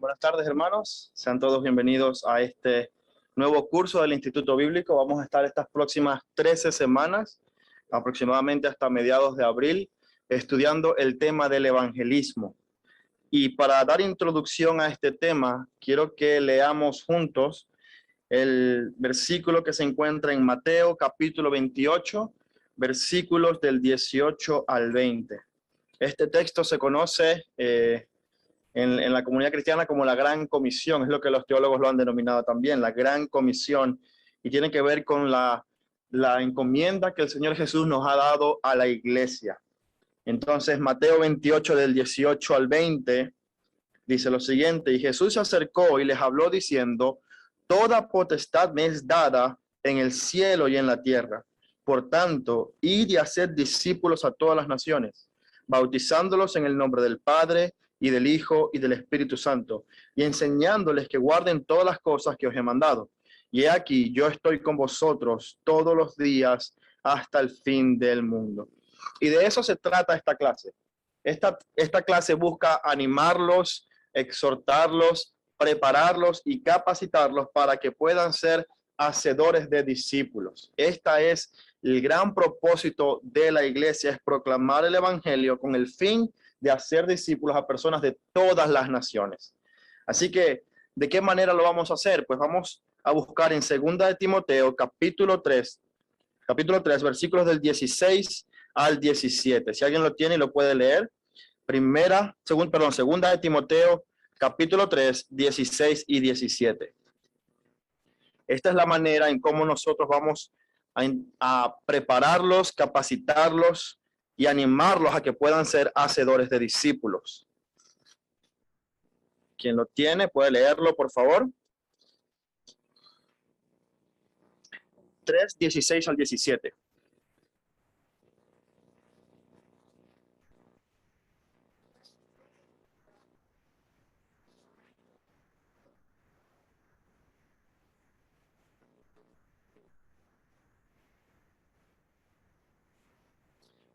Buenas tardes, hermanos. Sean todos bienvenidos a este nuevo curso del Instituto Bíblico. Vamos a estar estas próximas 13 semanas, aproximadamente hasta mediados de abril, estudiando el tema del evangelismo. Y para dar introducción a este tema, quiero que leamos juntos el versículo que se encuentra en Mateo capítulo 28, versículos del 18 al 20. Este texto se conoce en la comunidad cristiana como la Gran Comisión, es lo que los teólogos lo han denominado también, la Gran Comisión, y tiene que ver con la encomienda que el Señor Jesús nos ha dado a la iglesia. Entonces, Mateo 28 del 18 al 20 dice lo siguiente: y Jesús se acercó y les habló diciendo: toda potestad me es dada en el cielo y en la tierra. Por tanto, id y haced discípulos a todas las naciones, bautizándolos en el nombre del Padre, y del Hijo, y del Espíritu Santo, y enseñándoles que guarden todas las cosas que os he mandado. Y he aquí, yo estoy con vosotros todos los días hasta el fin del mundo. Y de eso se trata esta clase. Esta clase busca animarlos, exhortarlos, prepararlos y capacitarlos para que puedan ser hacedores de discípulos. Esta es el gran propósito de la iglesia, es proclamar el evangelio con el fin de hacer discípulos a personas de todas las naciones. Así que, ¿de qué manera lo vamos a hacer? Pues vamos a buscar en 2 de Timoteo, capítulo 3, versículos del 16 al 17. Si alguien lo tiene y lo puede leer. 2 de Timoteo, capítulo 3, 16 y 17. Esta es la manera en cómo nosotros vamos a prepararlos, capacitarlos y animarlos a que puedan ser hacedores de discípulos. Quien lo tiene puede leerlo, por favor. 3, 16 al 17.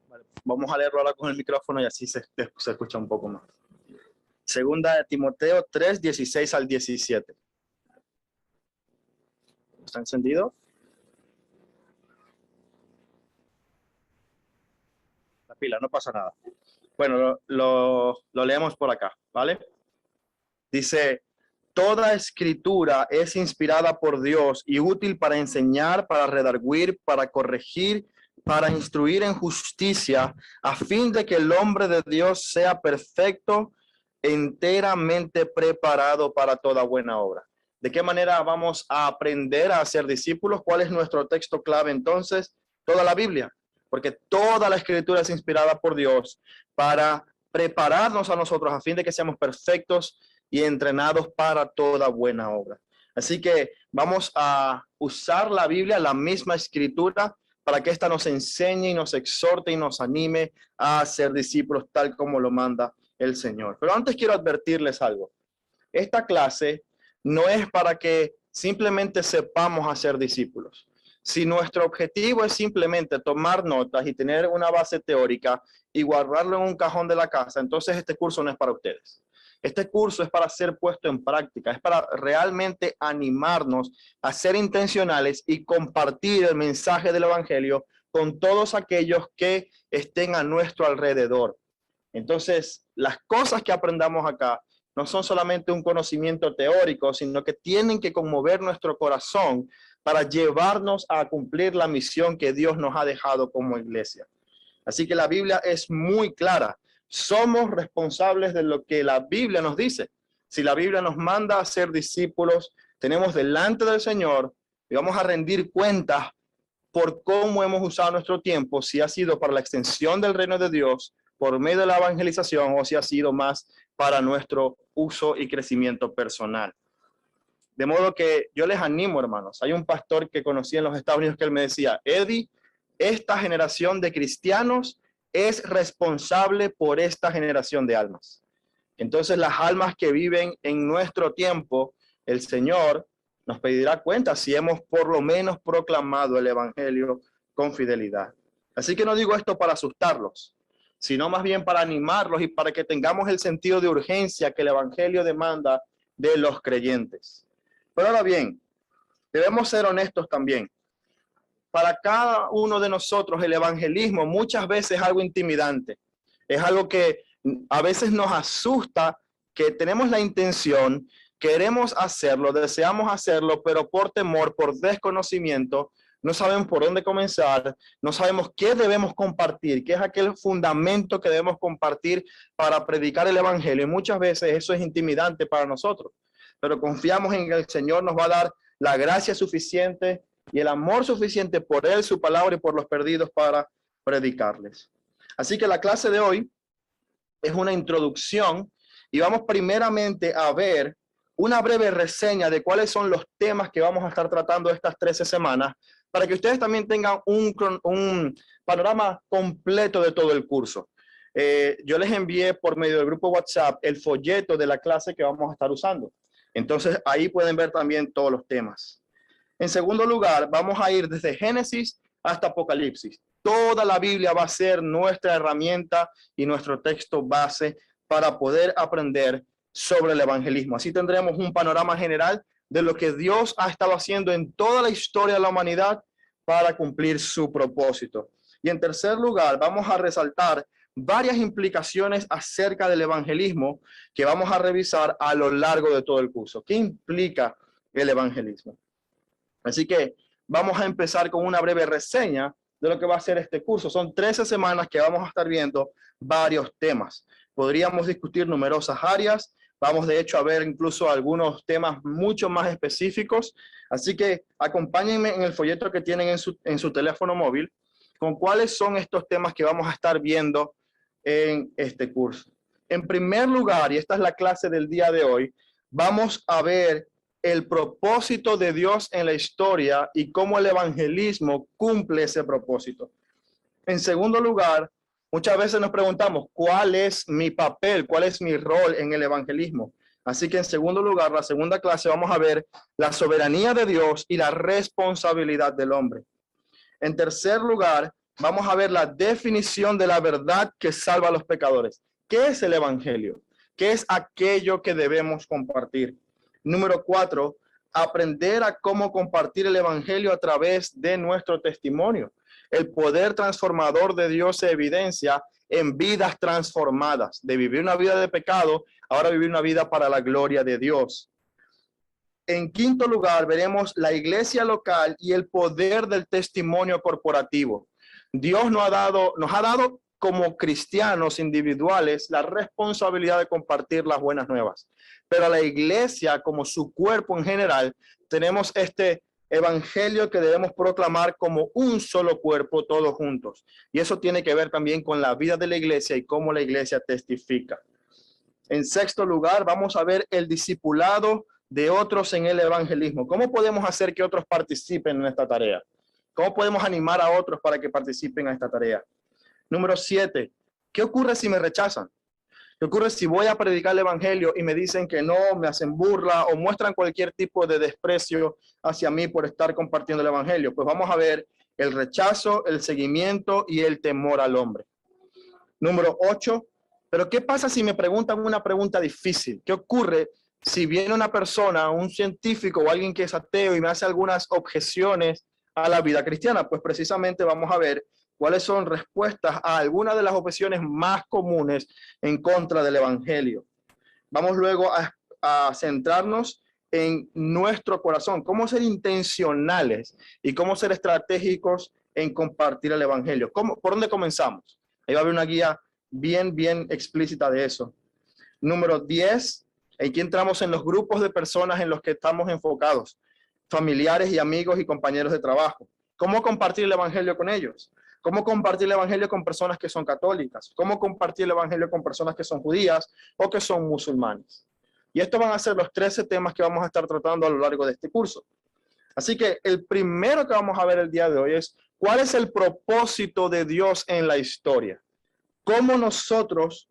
Vale, vamos a leerlo ahora con el micrófono y así se escucha un poco más. 2 de Timoteo 3, 16 al 17. ¿Está encendido? La pila, no pasa nada. Bueno, lo leemos por acá, ¿vale? Dice: toda escritura es inspirada por Dios y útil para enseñar, para redarguir, para corregir, para instruir en justicia, a fin de que el hombre de Dios sea perfecto, enteramente preparado para toda buena obra. ¿De qué manera vamos a aprender a hacer discípulos? ¿Cuál es nuestro texto clave entonces? Toda la Biblia, porque toda la escritura es inspirada por Dios para prepararnos a nosotros a fin de que seamos perfectos y entrenados para toda buena obra. Así que vamos a usar la Biblia, la misma escritura, para que ésta nos enseñe y nos exhorte y nos anime a ser discípulos tal como lo manda el Señor. Pero antes quiero advertirles algo. Esta clase no es para que simplemente sepamos hacer discípulos. Si nuestro objetivo es simplemente tomar notas y tener una base teórica y guardarlo en un cajón de la casa, entonces este curso no es para ustedes. Este curso es para ser puesto en práctica, es para realmente animarnos a ser intencionales y compartir el mensaje del evangelio con todos aquellos que estén a nuestro alrededor. Entonces, las cosas que aprendamos acá no son solamente un conocimiento teórico, sino que tienen que conmover nuestro corazón para llevarnos a cumplir la misión que Dios nos ha dejado como iglesia. Así que la Biblia es muy clara. Somos responsables de lo que la Biblia nos dice. Si la Biblia nos manda a ser discípulos, tenemos delante del Señor y vamos a rendir cuentas por cómo hemos usado nuestro tiempo, si ha sido para la extensión del reino de Dios, por medio de la evangelización, o si ha sido más para nuestro uso y crecimiento personal. De modo que yo les animo, hermanos. Hay un pastor que conocí en los Estados Unidos que él me decía: Eddie, esta generación de cristianos es responsable por esta generación de almas. Entonces, las almas que viven en nuestro tiempo, el Señor nos pedirá cuenta si hemos por lo menos proclamado el evangelio con fidelidad. Así que no digo esto para asustarlos, sino más bien para animarlos y para que tengamos el sentido de urgencia que el evangelio demanda de los creyentes. Pero ahora bien, debemos ser honestos también. Para cada uno de nosotros el evangelismo muchas veces es algo intimidante. Es algo que a veces nos asusta, que tenemos la intención, queremos hacerlo, deseamos hacerlo, pero por temor, por desconocimiento, no sabemos por dónde comenzar, no sabemos qué debemos compartir, qué es aquel fundamento que debemos compartir para predicar el evangelio. Y muchas veces eso es intimidante para nosotros, pero confiamos en que el Señor nos va a dar la gracia suficiente y el amor suficiente por Él, su palabra y por los perdidos para predicarles. Así que la clase de hoy es una introducción y vamos primeramente a ver una breve reseña de cuáles son los temas que vamos a estar tratando estas 13 semanas para que ustedes también tengan un panorama completo de todo el curso. Yo les envié por medio del grupo WhatsApp el folleto de la clase que vamos a estar usando. Entonces ahí pueden ver también todos los temas. En segundo lugar, vamos a ir desde Génesis hasta Apocalipsis. Toda la Biblia va a ser nuestra herramienta y nuestro texto base para poder aprender sobre el evangelismo. Así tendremos un panorama general de lo que Dios ha estado haciendo en toda la historia de la humanidad para cumplir su propósito. Y en tercer lugar, vamos a resaltar varias implicaciones acerca del evangelismo que vamos a revisar a lo largo de todo el curso. ¿Qué implica el evangelismo? Así que vamos a empezar con una breve reseña de lo que va a ser este curso. Son 13 semanas que vamos a estar viendo varios temas. Podríamos discutir numerosas áreas. Vamos de hecho a ver incluso algunos temas mucho más específicos. Así que acompáñenme en el folleto que tienen en su teléfono móvil con cuáles son estos temas que vamos a estar viendo en este curso. En primer lugar, y esta es la clase del día de hoy, vamos a ver el propósito de Dios en la historia y cómo el evangelismo cumple ese propósito. En segundo lugar, muchas veces nos preguntamos, ¿cuál es mi papel? ¿Cuál es mi rol en el evangelismo? Así que en segundo lugar, la segunda clase, vamos a ver la soberanía de Dios y la responsabilidad del hombre. En tercer lugar, vamos a ver la definición de la verdad que salva a los pecadores. ¿Qué es el evangelio? ¿Qué es aquello que debemos compartir? Número 4, aprender a cómo compartir el evangelio a través de nuestro testimonio. El poder transformador de Dios se evidencia en vidas transformadas, de vivir una vida de pecado, ahora vivir una vida para la gloria de Dios. En quinto lugar, veremos la iglesia local y el poder del testimonio corporativo. Dios nos ha dado como cristianos individuales la responsabilidad de compartir las buenas nuevas. Pero a la iglesia, como su cuerpo en general, tenemos este evangelio que debemos proclamar como un solo cuerpo, todos juntos. Y eso tiene que ver también con la vida de la iglesia y cómo la iglesia testifica. En sexto lugar, vamos a ver el discipulado de otros en el evangelismo. ¿Cómo podemos hacer que otros participen en esta tarea? ¿Cómo podemos animar a otros para que participen en esta tarea? Número 7, ¿qué ocurre si me rechazan? ¿Qué ocurre si voy a predicar el evangelio y me dicen que no, me hacen burla o muestran cualquier tipo de desprecio hacia mí por estar compartiendo el evangelio? Pues vamos a ver el rechazo, el seguimiento y el temor al hombre. Número 8, ¿pero qué pasa si me preguntan una pregunta difícil? ¿Qué ocurre si viene una persona, un científico o alguien que es ateo y me hace algunas objeciones a la vida cristiana? Pues precisamente vamos a ver cuáles son respuestas a algunas de las objeciones más comunes en contra del evangelio. Vamos luego a centrarnos en nuestro corazón, cómo ser intencionales y cómo ser estratégicos en compartir el evangelio. ¿Por dónde comenzamos? Ahí va a haber una guía bien explícita de eso. Número 10, aquí entramos en los grupos de personas en los que estamos enfocados, familiares y amigos y compañeros de trabajo. ¿Cómo compartir el evangelio con ellos? ¿Cómo compartir el evangelio con personas que son católicas? ¿Cómo compartir el evangelio con personas que son judías o que son musulmanes? Y estos van a ser los 13 temas que vamos a estar tratando a lo largo de este curso. Así que el primero que vamos a ver el día de hoy es ¿cuál es el propósito de Dios en la historia? ¿Cómo nosotros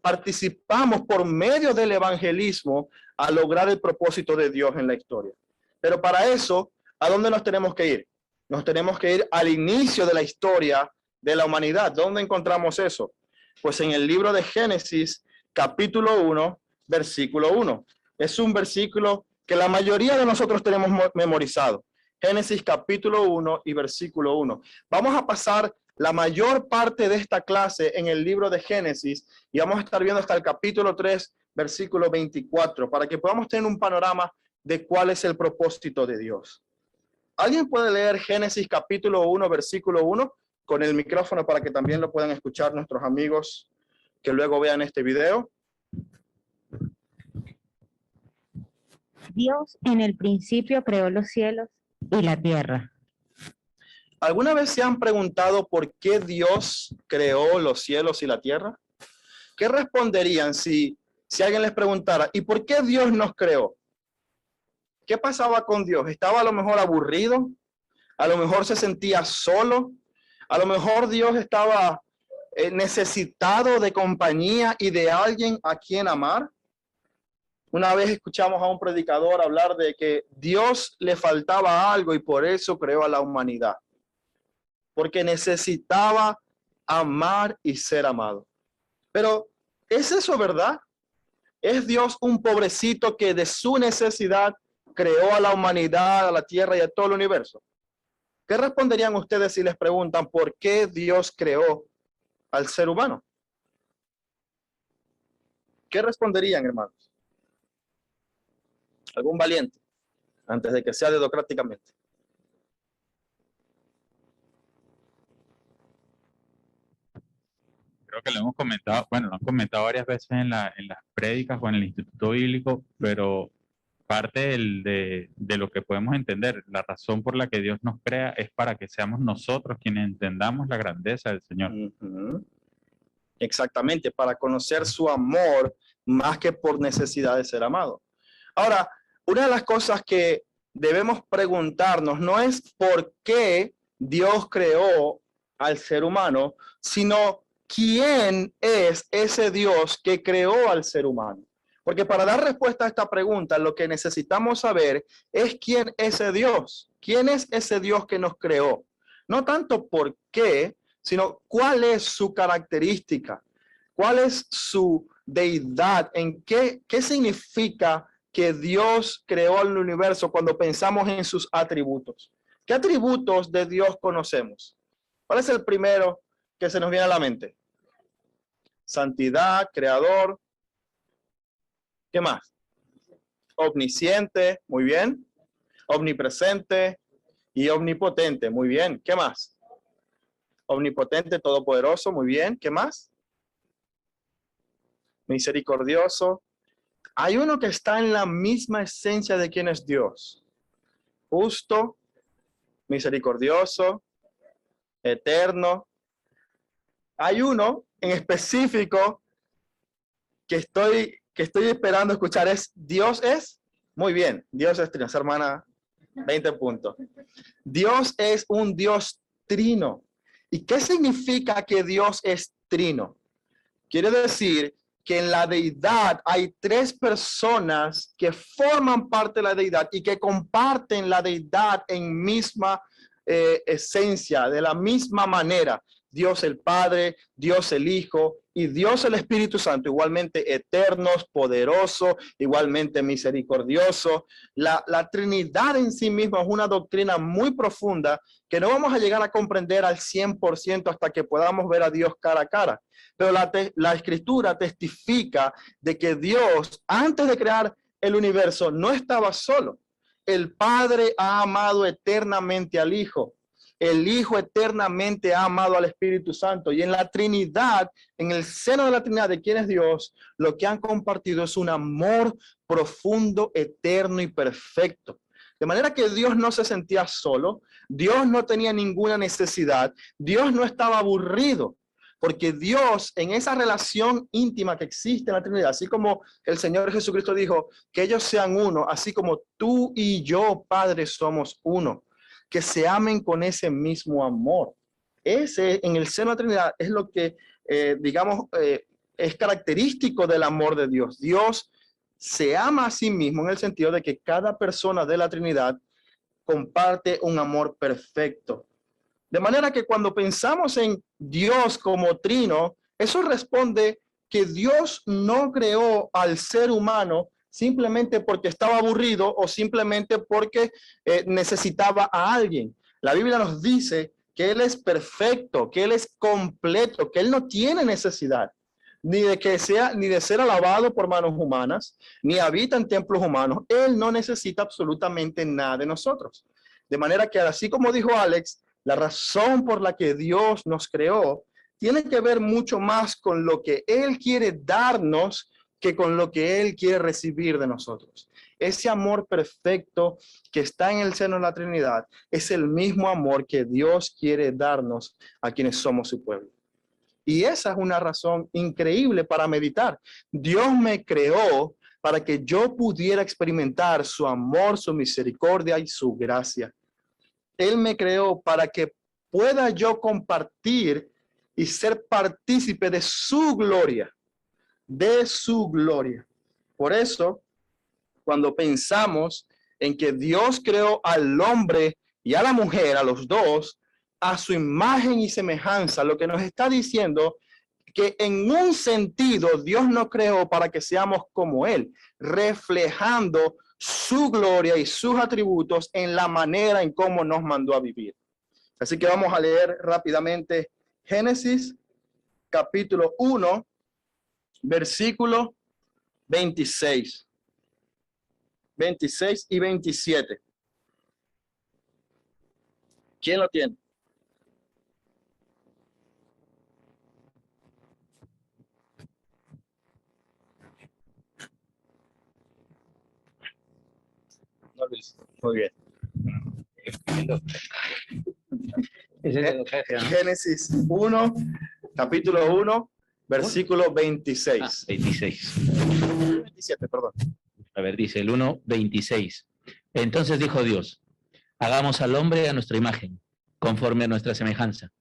participamos por medio del evangelismo a lograr el propósito de Dios en la historia? Pero para eso, ¿a dónde nos tenemos que ir? Nos tenemos que ir al inicio de la historia de la humanidad. ¿Dónde encontramos eso? Pues en el libro de Génesis, capítulo 1, versículo 1. Es un versículo que la mayoría de nosotros tenemos memorizado. Génesis capítulo 1 y versículo 1. Vamos a pasar la mayor parte de esta clase en el libro de Génesis y vamos a estar viendo hasta el capítulo 3, versículo 24, para que podamos tener un panorama de cuál es el propósito de Dios. ¿Alguien puede leer Génesis capítulo 1, versículo 1 con el micrófono para que también lo puedan escuchar nuestros amigos que luego vean este video? Dios en el principio creó los cielos y la tierra. ¿Alguna vez se han preguntado por qué Dios creó los cielos y la tierra? ¿Qué responderían si alguien les preguntara, ¿y por qué Dios nos creó? ¿Qué pasaba con Dios? ¿Estaba a lo mejor aburrido? ¿A lo mejor se sentía solo? ¿A lo mejor Dios estaba necesitado de compañía y de alguien a quien amar? Una vez escuchamos a un predicador hablar de que Dios le faltaba algo y por eso creó a la humanidad. Porque necesitaba amar y ser amado. Pero, ¿es eso verdad? ¿Es Dios un pobrecito que de su necesidad creó a la humanidad, a la tierra y a todo el universo? ¿Qué responderían ustedes si les preguntan por qué Dios creó al ser humano? ¿Qué responderían, hermanos? ¿Algún valiente? Antes de que sea dedocráticamente. Creo que lo hemos comentado, bueno, lo han comentado varias veces en las prédicas o en el Instituto Bíblico, pero parte de lo que podemos entender, la razón por la que Dios nos crea es para que seamos nosotros quienes entendamos la grandeza del Señor. Exactamente, para conocer su amor más que por necesidad de ser amado. Ahora, una de las cosas que debemos preguntarnos no es por qué Dios creó al ser humano, sino quién es ese Dios que creó al ser humano. Porque para dar respuesta a esta pregunta, lo que necesitamos saber es quién es ese Dios. ¿Quién es ese Dios que nos creó? No tanto por qué, sino cuál es su característica, cuál es su deidad, en qué significa que Dios creó el universo cuando pensamos en sus atributos. ¿Qué atributos de Dios conocemos? ¿Cuál es el primero que se nos viene a la mente? Santidad, creador. ¿Qué más? Omnisciente, muy bien. Omnipresente y omnipotente, muy bien. ¿Qué más? Omnipotente, todopoderoso, muy bien. ¿Qué más? Misericordioso. Hay uno que está en la misma esencia de quién es Dios. Justo, misericordioso, eterno. Hay uno en específico que estoy esperando escuchar, es Dios es, muy bien, Dios es trino, hermana, 20 puntos. Dios es un Dios trino. ¿Y qué significa que Dios es trino? Quiere decir que en la deidad hay tres personas que forman parte de la deidad y que comparten la deidad en misma esencia, de la misma manera. Dios el Padre, Dios el Hijo y Dios el Espíritu Santo, igualmente eternos, poderosos, igualmente misericordioso. La Trinidad en sí misma es una doctrina muy profunda que no vamos a llegar a comprender al 100% hasta que podamos ver a Dios cara a cara. Pero la Escritura testifica de que Dios, antes de crear el universo, no estaba solo. El Padre ha amado eternamente al Hijo. El Hijo eternamente ha amado al Espíritu Santo. Y en la Trinidad, en el seno de la Trinidad de quién es Dios, lo que han compartido es un amor profundo, eterno y perfecto. De manera que Dios no se sentía solo. Dios no tenía ninguna necesidad. Dios no estaba aburrido. Porque Dios, en esa relación íntima que existe en la Trinidad, así como el Señor Jesucristo dijo, que ellos sean uno, así como tú y yo, Padre, somos uno, que se amen con ese mismo amor. Ese, en el seno de la Trinidad, es lo que, es característico del amor de Dios. Dios se ama a sí mismo en el sentido de que cada persona de la Trinidad comparte un amor perfecto. De manera que cuando pensamos en Dios como trino, eso responde que Dios no creó al ser humano simplemente porque estaba aburrido o simplemente porque necesitaba a alguien. La Biblia nos dice que Él es perfecto, que Él es completo, que Él no tiene necesidad ni de ser alabado por manos humanas, ni habita en templos humanos. Él no necesita absolutamente nada de nosotros. De manera que, así como dijo Alex, la razón por la que Dios nos creó tiene que ver mucho más con lo que Él quiere darnos que con lo que Él quiere recibir de nosotros. Ese amor perfecto que está en el seno de la Trinidad es el mismo amor que Dios quiere darnos a quienes somos su pueblo. Y esa es una razón increíble para meditar. Dios me creó para que yo pudiera experimentar su amor, su misericordia y su gracia. Él me creó para que pueda yo compartir y ser partícipe de su gloria, de su gloria. Por eso, cuando pensamos en que Dios creó al hombre y a la mujer, a los dos, a su imagen y semejanza, lo que nos está diciendo que en un sentido Dios nos creó para que seamos como Él, reflejando su gloria y sus atributos en la manera en cómo nos mandó a vivir. Así que vamos a leer rápidamente Génesis capítulo 1, versículo 26. 26 y 27. ¿Quién lo tiene? No, Luis. Muy bien. Génesis 1, capítulo 1, versículo 26. 26. 27, perdón. A ver, dice el 1:26. Entonces dijo Dios, hagamos al hombre a nuestra imagen, conforme a nuestra semejanza,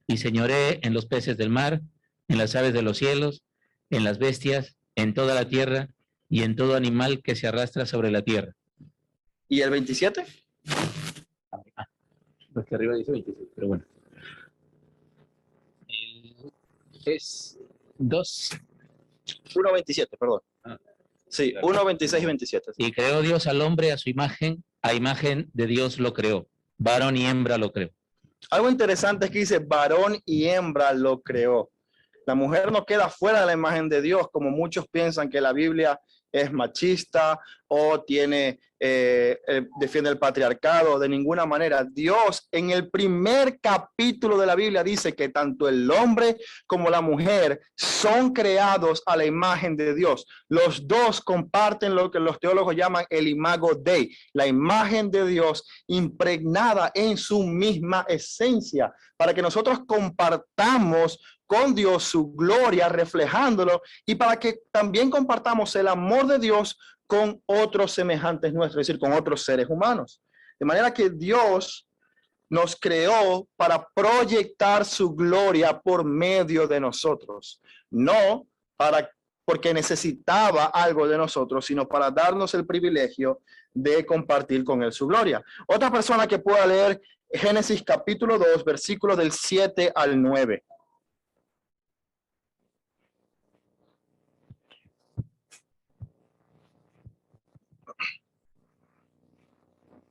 y señoree en los peces del mar, en las aves de los cielos, en las bestias, en toda la tierra, y en todo animal que se arrastra sobre la tierra. ¿Y el 27? Porque arriba dice 26, pero bueno. Es 2. 1.27, perdón. Ah. Sí, 1.26 y 27. Y creó Dios al hombre a su imagen, a imagen de Dios lo creó. Varón y hembra lo creó. Algo interesante es que dice varón y hembra lo creó. La mujer no queda fuera de la imagen de Dios, como muchos piensan que la Biblia es machista o defiende el patriarcado. De ninguna manera. Dios en el primer capítulo de la Biblia dice que tanto el hombre como la mujer son creados a la imagen de Dios. Los dos comparten lo que los teólogos llaman el imago Dei, la imagen de Dios impregnada en su misma esencia, para que nosotros compartamos con Dios su gloria, reflejándolo, y para que también compartamos el amor de Dios con otros semejantes nuestros, es decir, con otros seres humanos. De manera que Dios nos creó para proyectar su gloria por medio de nosotros, no porque necesitaba algo de nosotros, sino para darnos el privilegio de compartir con él su gloria. Otra persona que pueda leer Génesis capítulo 2, versículos del 7 al 9.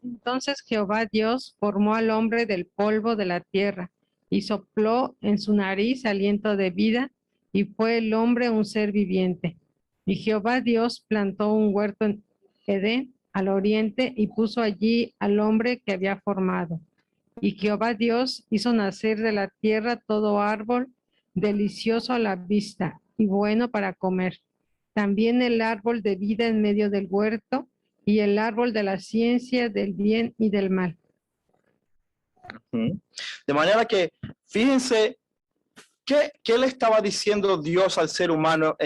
Entonces Jehová Dios formó al hombre del polvo de la tierra y sopló en su nariz aliento de vida, y fue el hombre un ser viviente. Y Jehová Dios plantó un huerto en Edén al oriente y puso allí al hombre que había formado. Y Jehová Dios hizo nacer de la tierra todo árbol delicioso a la vista y bueno para comer. También el árbol de vida en medio del huerto y el árbol de la ciencia del bien y del mal. De manera que, fíjense, ¿qué le estaba diciendo Dios al ser humano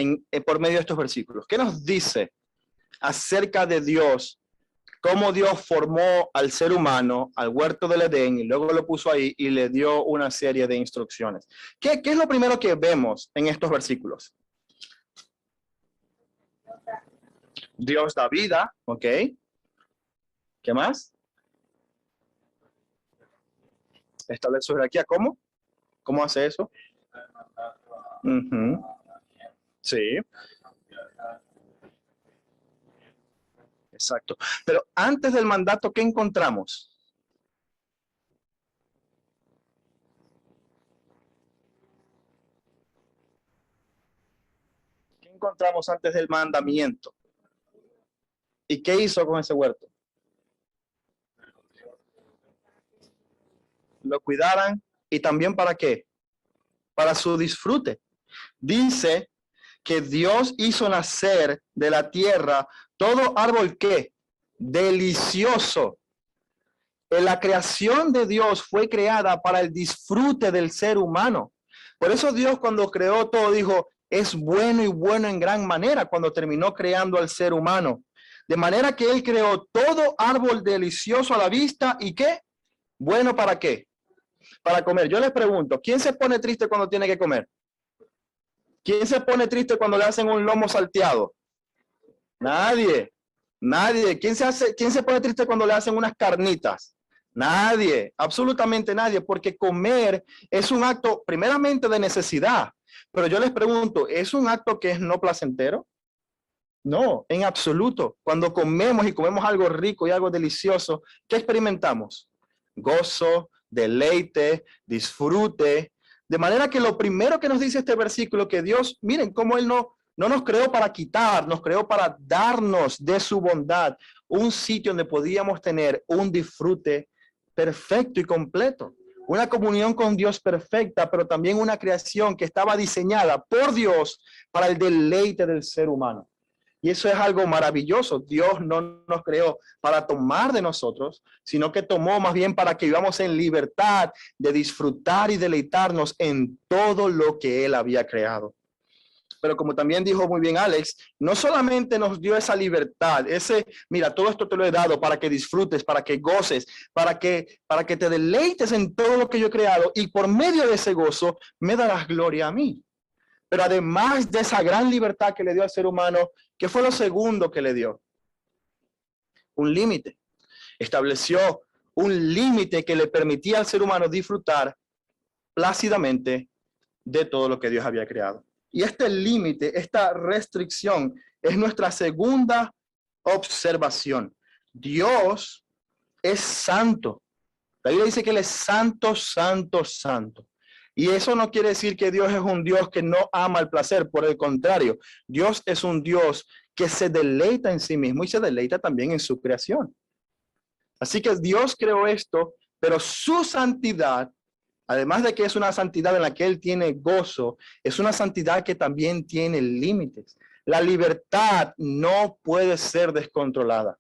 por medio de estos versículos? ¿Qué nos dice acerca de Dios? Cómo Dios formó al ser humano, al huerto del Edén, y luego lo puso ahí y le dio una serie de instrucciones. ¿Qué es lo primero que vemos en estos versículos? Dios da vida, ¿ok? ¿Qué más? Establece su jerarquía. ¿Cómo? ¿Cómo hace eso? Sí. Exacto. Pero antes del mandato, ¿qué encontramos? ¿Qué encontramos antes del mandamiento? ¿Y qué hizo con ese huerto? Lo cuidaran, y también ¿para qué? Para su disfrute. Dice que Dios hizo nacer de la tierra todo árbol que delicioso. La creación de Dios fue creada para el disfrute del ser humano. Por eso Dios, cuando creó todo, dijo, es bueno y bueno en gran manera, cuando terminó creando al ser humano. De manera que él creó todo árbol delicioso a la vista. ¿Y qué? Bueno, ¿para qué? Para comer. Yo les pregunto, ¿quién se pone triste cuando tiene que comer? ¿Quién se pone triste cuando le hacen un lomo salteado? Nadie. Nadie. ¿Quién se pone triste cuando le hacen unas carnitas? Nadie. Absolutamente nadie. Porque comer es un acto primeramente de necesidad. Pero yo les pregunto, ¿es un acto que es no placentero? No, en absoluto. Cuando comemos y comemos algo rico y algo delicioso, ¿qué experimentamos? Gozo, deleite, disfrute. De manera que lo primero que nos dice este versículo, que Dios, miren cómo Él no nos creó para quitar, nos creó para darnos de su bondad un sitio donde podíamos tener un disfrute perfecto y completo. Una comunión con Dios perfecta, pero también una creación que estaba diseñada por Dios para el deleite del ser humano. Y eso es algo maravilloso. Dios no nos creó para tomar de nosotros, sino que tomó más bien para que vivamos en libertad de disfrutar y deleitarnos en todo lo que Él había creado. Pero como también dijo muy bien Alex, no solamente nos dio esa libertad, mira, todo esto te lo he dado para que disfrutes, para que goces, para que te deleites en todo lo que yo he creado, y por medio de ese gozo me darás gloria a mí. Pero además de esa gran libertad que le dio al ser humano, ¿qué fue lo segundo que le dio? Un límite. Estableció un límite que le permitía al ser humano disfrutar plácidamente de todo lo que Dios había creado. Y este límite, esta restricción, es nuestra segunda observación. Dios es santo. La Biblia dice que Él es santo, santo, santo. Y eso no quiere decir que Dios es un Dios que no ama el placer. Por el contrario, Dios es un Dios que se deleita en sí mismo y se deleita también en su creación. Así que Dios creó esto, pero su santidad, además de que es una santidad en la que Él tiene gozo, es una santidad que también tiene límites. La libertad no puede ser descontrolada.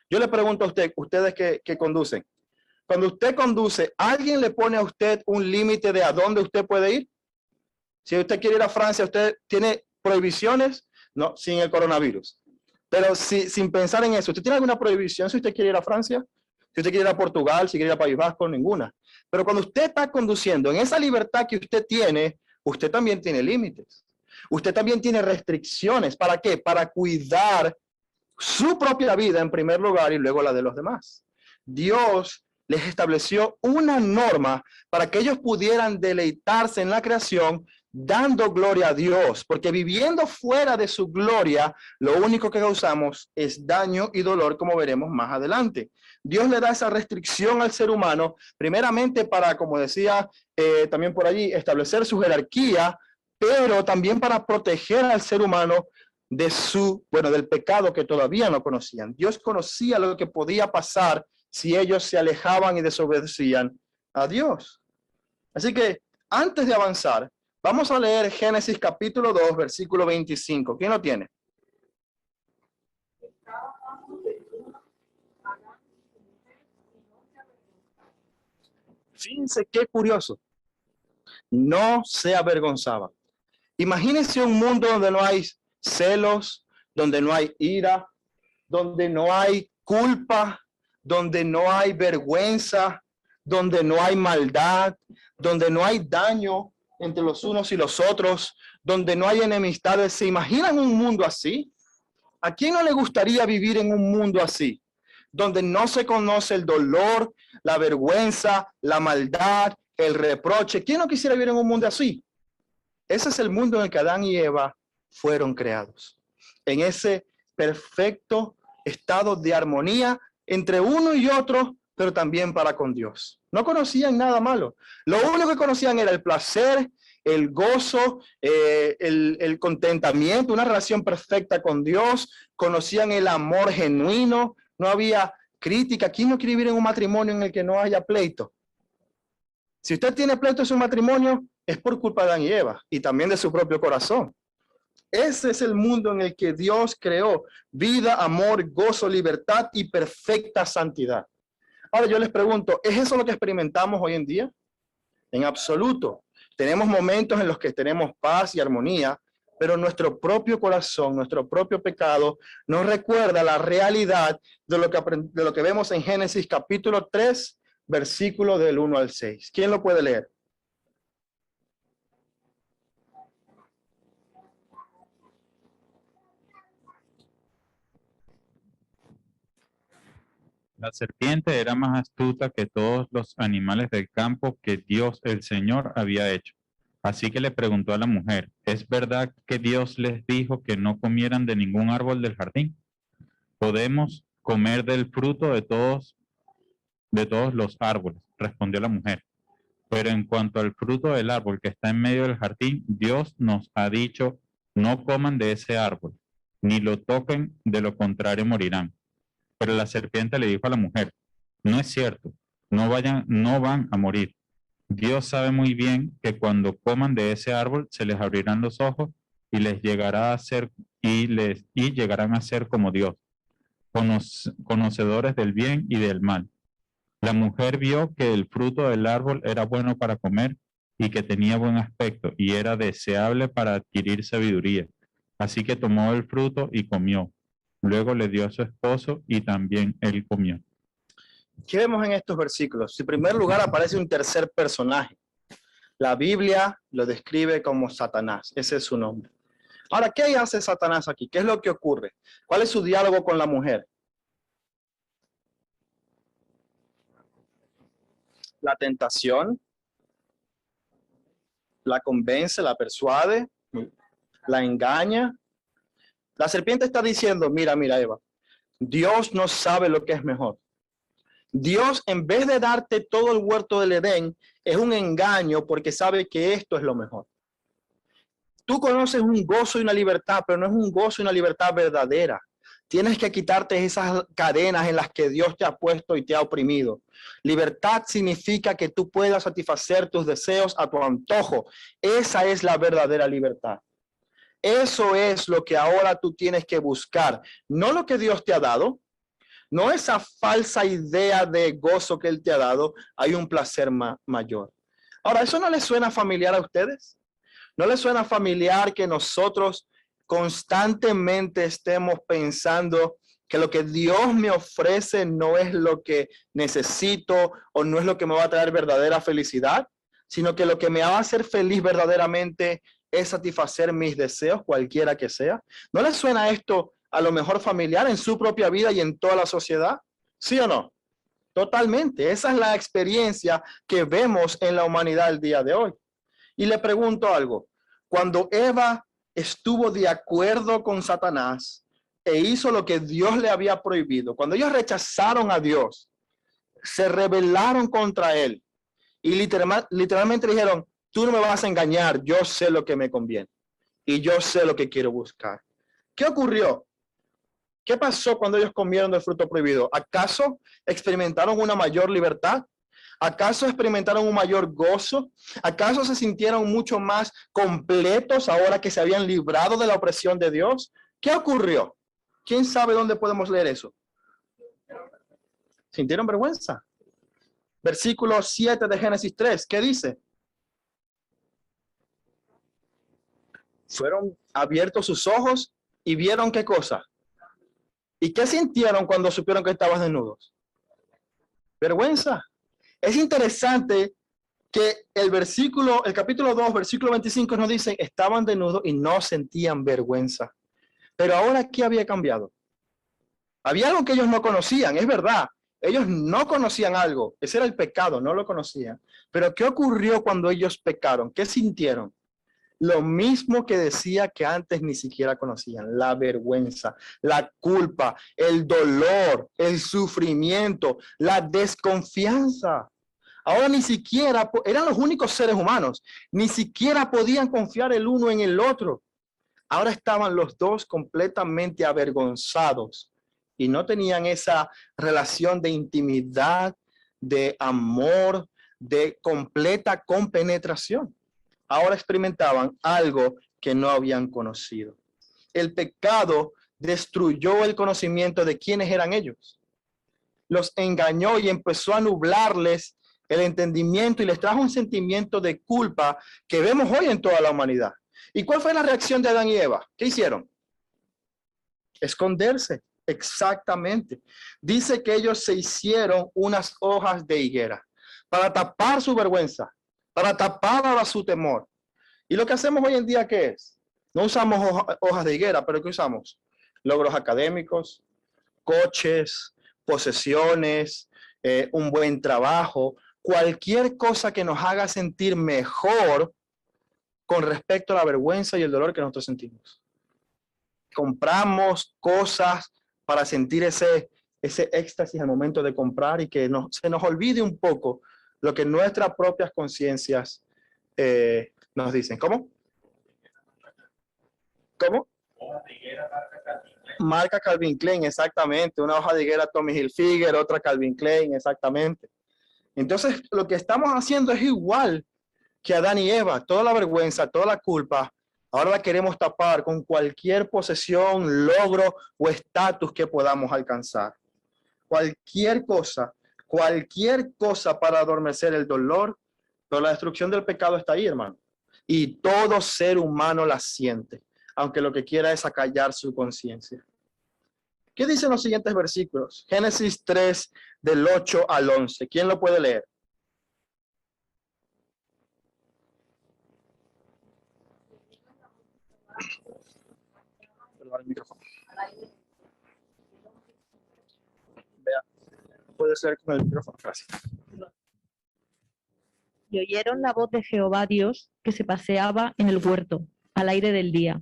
Yo le pregunto a ustedes que conducen. Cuando usted conduce, ¿alguien le pone a usted un límite de a dónde usted puede ir? Si usted quiere ir a Francia, ¿usted tiene prohibiciones? No, sin el coronavirus. Pero sin pensar en eso, ¿usted tiene alguna prohibición si usted quiere ir a Francia? Si usted quiere ir a Portugal, si quiere ir a País Vasco, ninguna. Pero cuando usted está conduciendo, en esa libertad que usted tiene, usted también tiene límites. Usted también tiene restricciones. ¿Para qué? Para cuidar su propia vida en primer lugar y luego la de los demás. Dios les estableció una norma para que ellos pudieran deleitarse en la creación dando gloria a Dios, porque viviendo fuera de su gloria, lo único que causamos es daño y dolor, como veremos más adelante. Dios le da esa restricción al ser humano, primeramente para, como decía también por allí, establecer su jerarquía, pero también para proteger al ser humano de del pecado que todavía no conocían. Dios conocía lo que podía pasar si ellos se alejaban y desobedecían a Dios. Así que antes de avanzar, vamos a leer Génesis capítulo 2, versículo 25. ¿Quién lo tiene? Fíjense qué curioso. No se avergonzaba. Imagínense un mundo donde no hay celos, donde no hay ira, donde no hay culpa, donde no hay vergüenza, donde no hay maldad, donde no hay daño entre los unos y los otros, donde no hay enemistades. ¿Se imaginan un mundo así? ¿A quién no le gustaría vivir en un mundo así? Donde no se conoce el dolor, la vergüenza, la maldad, el reproche. ¿Quién no quisiera vivir en un mundo así? Ese es el mundo en el que Adán y Eva fueron creados. En ese perfecto estado de armonía entre uno y otro, pero también para con Dios. No conocían nada malo. Lo único que conocían era el placer, el gozo, el contentamiento, una relación perfecta con Dios. Conocían el amor genuino. No había crítica. ¿Quién no quiere vivir en un matrimonio en el que no haya pleito? Si usted tiene pleito en su matrimonio, es por culpa de Adán y Eva y también de su propio corazón. Ese es el mundo en el que Dios creó: vida, amor, gozo, libertad y perfecta santidad. Ahora yo les pregunto, ¿es eso lo que experimentamos hoy en día? En absoluto. Tenemos momentos en los que tenemos paz y armonía, pero nuestro propio corazón, nuestro propio pecado nos recuerda la realidad de lo que vemos en Génesis capítulo 3, versículo del 1 al 6. ¿Quién lo puede leer? La serpiente era más astuta que todos los animales del campo que Dios el Señor había hecho. Así que le preguntó a la mujer, ¿es verdad que Dios les dijo que no comieran de ningún árbol del jardín? Podemos comer del fruto de todos los árboles, respondió la mujer. Pero en cuanto al fruto del árbol que está en medio del jardín, Dios nos ha dicho, no coman de ese árbol, ni lo toquen, de lo contrario morirán. Pero la serpiente le dijo a la mujer, no es cierto, no van a morir. Dios sabe muy bien que cuando coman de ese árbol se les abrirán los ojos y llegarán a ser como Dios, conocedores del bien y del mal. La mujer vio que el fruto del árbol era bueno para comer y que tenía buen aspecto y era deseable para adquirir sabiduría. Así que tomó el fruto y comió. Luego le dio a su esposo y también él comió. ¿Qué vemos en estos versículos? En primer lugar aparece un tercer personaje. La Biblia lo describe como Satanás. Ese es su nombre. Ahora, ¿qué hace Satanás aquí? ¿Qué es lo que ocurre? ¿Cuál es su diálogo con la mujer? La tentación, la convence, la persuade, la engaña. La serpiente está diciendo, mira, Eva, Dios no sabe lo que es mejor. Dios, en vez de darte todo el huerto del Edén, es un engaño porque sabe que esto es lo mejor. Tú conoces un gozo y una libertad, pero no es un gozo y una libertad verdadera. Tienes que quitarte esas cadenas en las que Dios te ha puesto y te ha oprimido. Libertad significa que tú puedas satisfacer tus deseos a tu antojo. Esa es la verdadera libertad. Eso es lo que ahora tú tienes que buscar. No lo que Dios te ha dado, no esa falsa idea de gozo que Él te ha dado. Hay un placer mayor. Ahora, ¿eso no les suena familiar a ustedes? ¿No les suena familiar que nosotros constantemente estemos pensando que lo que Dios me ofrece no es lo que necesito o no es lo que me va a traer verdadera felicidad, sino que lo que me va a hacer feliz verdaderamente es satisfacer mis deseos, cualquiera que sea? ¿No les suena esto a lo mejor familiar en su propia vida y en toda la sociedad? ¿Sí o no? Totalmente. Esa es la experiencia que vemos en la humanidad el día de hoy. Y le pregunto algo. Cuando Eva estuvo de acuerdo con Satanás e hizo lo que Dios le había prohibido, cuando ellos rechazaron a Dios, se rebelaron contra él y literalmente dijeron, tú no me vas a engañar, yo sé lo que me conviene y yo sé lo que quiero buscar. ¿Qué ocurrió? ¿Qué pasó cuando ellos comieron del fruto prohibido? ¿Acaso experimentaron una mayor libertad? ¿Acaso experimentaron un mayor gozo? ¿Acaso se sintieron mucho más completos ahora que se habían librado de la opresión de Dios? ¿Qué ocurrió? ¿Quién sabe dónde podemos leer eso? ¿Sintieron vergüenza? Versículo 7 de Génesis 3, ¿qué dice? Fueron abiertos sus ojos y vieron qué cosa. ¿Y qué sintieron cuando supieron que estaban desnudos? Vergüenza. Es interesante que el capítulo 2, versículo 25 nos dice, estaban desnudos y no sentían vergüenza. Pero ahora, ¿qué había cambiado? Había algo que ellos no conocían, es verdad. Ellos no conocían algo. Ese era el pecado, no lo conocían. Pero ¿qué ocurrió cuando ellos pecaron? ¿Qué sintieron? lo mismo que decía que antes ni siquiera conocían: la vergüenza, la culpa, el dolor, el sufrimiento, la desconfianza. Ahora ni siquiera eran los únicos seres humanos, ni siquiera podían confiar el uno en el otro. Ahora estaban los dos completamente avergonzados y no tenían esa relación de intimidad, de amor, de completa compenetración. Ahora experimentaban algo que no habían conocido. El pecado destruyó el conocimiento de quiénes eran ellos. Los engañó y empezó a nublarles el entendimiento y les trajo un sentimiento de culpa que vemos hoy en toda la humanidad. ¿Y cuál fue la reacción de Adán y Eva? ¿Qué hicieron? Esconderse, exactamente. Dice que ellos se hicieron unas hojas de higuera para tapar su vergüenza, para tapar ahora su temor. Y lo que hacemos hoy en día, ¿qué es? No usamos hojas de higuera, pero ¿qué usamos? Logros académicos, coches, posesiones, un buen trabajo, cualquier cosa que nos haga sentir mejor con respecto a la vergüenza y el dolor que nosotros sentimos. Compramos cosas para sentir ese éxtasis al momento de comprar y que se nos olvide un poco lo que nuestras propias conciencias nos dicen. ¿Cómo? ¿Cómo? Marca Calvin Klein, exactamente. Una hoja de higuera Tommy Hilfiger, otra Calvin Klein, exactamente. Entonces, lo que estamos haciendo es igual que Adán y Eva. Toda la vergüenza, toda la culpa, ahora la queremos tapar con cualquier posesión, logro o estatus que podamos alcanzar. Cualquier cosa para adormecer el dolor, pero la destrucción del pecado está ahí, hermano. Y todo ser humano la siente, aunque lo que quiera es acallar su conciencia. ¿Qué dicen los siguientes versículos? Génesis 3, del 8 al 11. ¿Quién lo puede leer? El micrófono. Vea, puede ser con el micrófono. Gracias. Y oyeron la voz de Jehová Dios que se paseaba en el huerto al aire del día.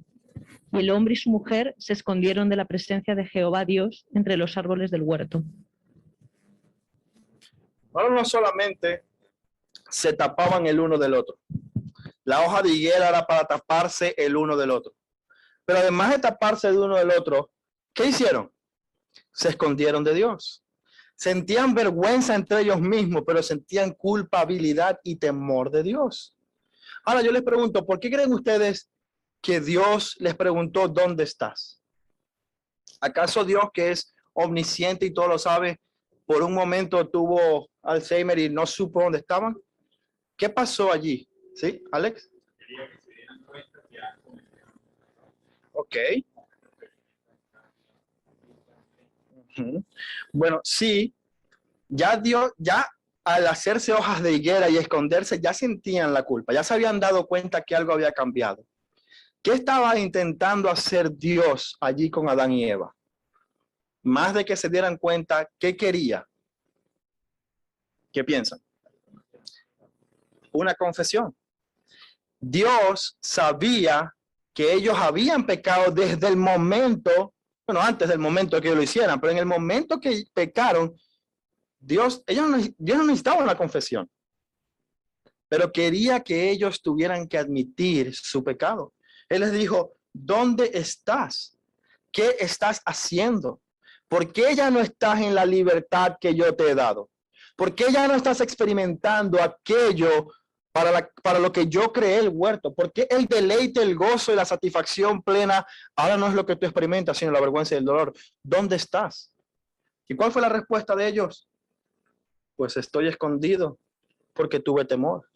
Y el hombre y su mujer se escondieron de la presencia de Jehová Dios entre los árboles del huerto. Ahora no solamente se tapaban el uno del otro. La hoja de higuera era para taparse el uno del otro. Pero además de taparse el uno del otro, ¿qué hicieron? Se escondieron de Dios. Sentían vergüenza entre ellos mismos, pero sentían culpabilidad y temor de Dios. Ahora yo les pregunto, ¿por qué creen ustedes que Dios les preguntó dónde estás? ¿Acaso Dios, que es omnisciente y todo lo sabe, por un momento tuvo Alzheimer y no supo dónde estaban? ¿Qué pasó allí? ¿Sí, Alex? Ok. Bueno, sí, ya Dios, ya al hacerse hojas de higuera y esconderse, ya sentían la culpa, ya se habían dado cuenta que algo había cambiado. ¿Qué estaba intentando hacer Dios allí con Adán y Eva? Más de que se dieran cuenta, ¿qué quería? ¿Qué piensan? Una confesión. Dios sabía que ellos habían pecado desde el momento, bueno, antes del momento que ellos lo hicieran, pero en el momento que pecaron, Dios no necesitaba una confesión, pero quería que ellos tuvieran que admitir su pecado. Él les dijo, ¿dónde estás? ¿Qué estás haciendo? ¿Por qué ya no estás en la libertad que yo te he dado? ¿Por qué ya no estás experimentando aquello para lo que yo creé el huerto? ¿Por qué el deleite, el gozo y la satisfacción plena ahora no es lo que tú experimentas, sino la vergüenza y el dolor? ¿Dónde estás? ¿Y cuál fue la respuesta de ellos? Pues estoy escondido porque tuve temor.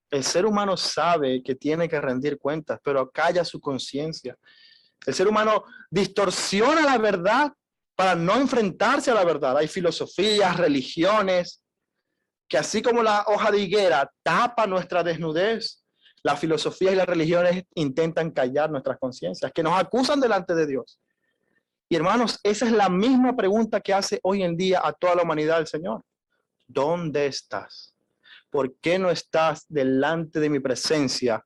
El ser humano sabe que tiene que rendir cuentas, pero calla su conciencia. El ser humano distorsiona la verdad para no enfrentarse a la verdad. Hay filosofías, religiones, que así como la hoja de higuera tapa nuestra desnudez, las filosofías y las religiones intentan callar nuestras conciencias, que nos acusan delante de Dios. Y hermanos, esa es la misma pregunta que hace hoy en día a toda la humanidad el Señor. ¿Dónde estás? ¿Por qué no estás delante de mi presencia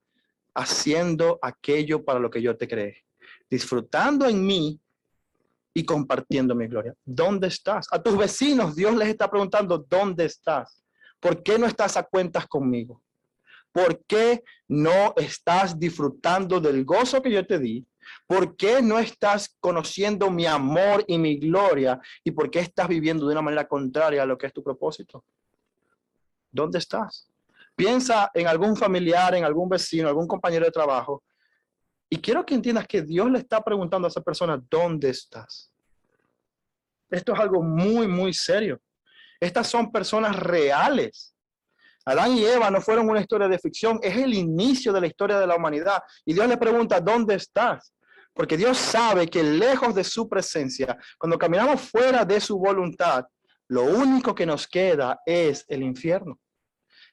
haciendo aquello para lo que yo te creé, disfrutando en mí y compartiendo mi gloria. ¿Dónde estás? A tus vecinos Dios les está preguntando, ¿dónde estás? ¿Por qué no estás a cuentas conmigo? ¿Por qué no estás disfrutando del gozo que yo te di? ¿Por qué no estás conociendo mi amor y mi gloria? ¿Y por qué estás viviendo de una manera contraria a lo que es tu propósito? ¿Dónde estás? Piensa en algún familiar, en algún vecino, algún compañero de trabajo. Y quiero que entiendas que Dios le está preguntando a esa persona, ¿dónde estás? Esto es algo muy, muy serio. Estas son personas reales. Adán y Eva no fueron una historia de ficción, es el inicio de la historia de la humanidad. Y Dios le pregunta, ¿dónde estás? Porque Dios sabe que lejos de su presencia, cuando caminamos fuera de su voluntad, lo único que nos queda es el infierno.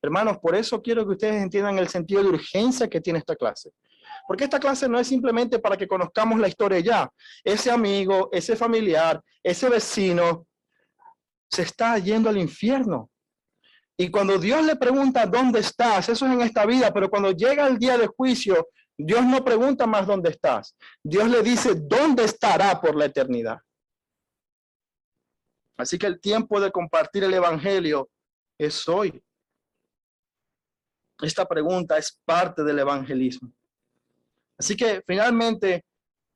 Hermanos, por eso quiero que ustedes entiendan el sentido de urgencia que tiene esta clase. Porque esta clase no es simplemente para que conozcamos la historia ya. Ese amigo, ese familiar, ese vecino se está yendo al infierno. Y cuando Dios le pregunta dónde estás, eso es en esta vida, pero cuando llega el día de juicio, Dios no pregunta más dónde estás. Dios le dice dónde estará por la eternidad. Así que el tiempo de compartir el evangelio es hoy. Esta pregunta es parte del evangelismo. Así que finalmente,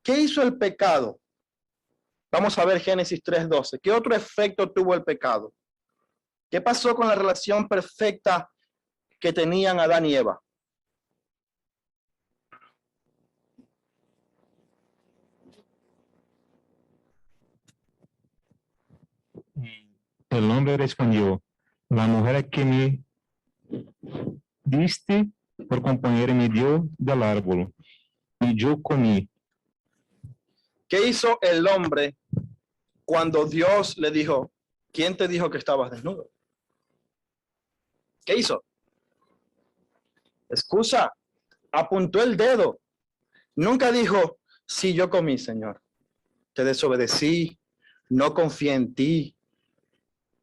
¿qué hizo el pecado? Vamos a ver Génesis 3:12. ¿Qué otro efecto tuvo el pecado? ¿Qué pasó con la relación perfecta que tenían Adán y Eva? El hombre respondió, la mujer que me diste por compañera me dio del árbol y yo comí. ¿Qué hizo el hombre cuando Dios le dijo, ¿quién te dijo que estabas desnudo? ¿Qué hizo? Excusa, apuntó el dedo. Nunca dijo, sí, yo comí, Señor. Te desobedecí, no confié en ti,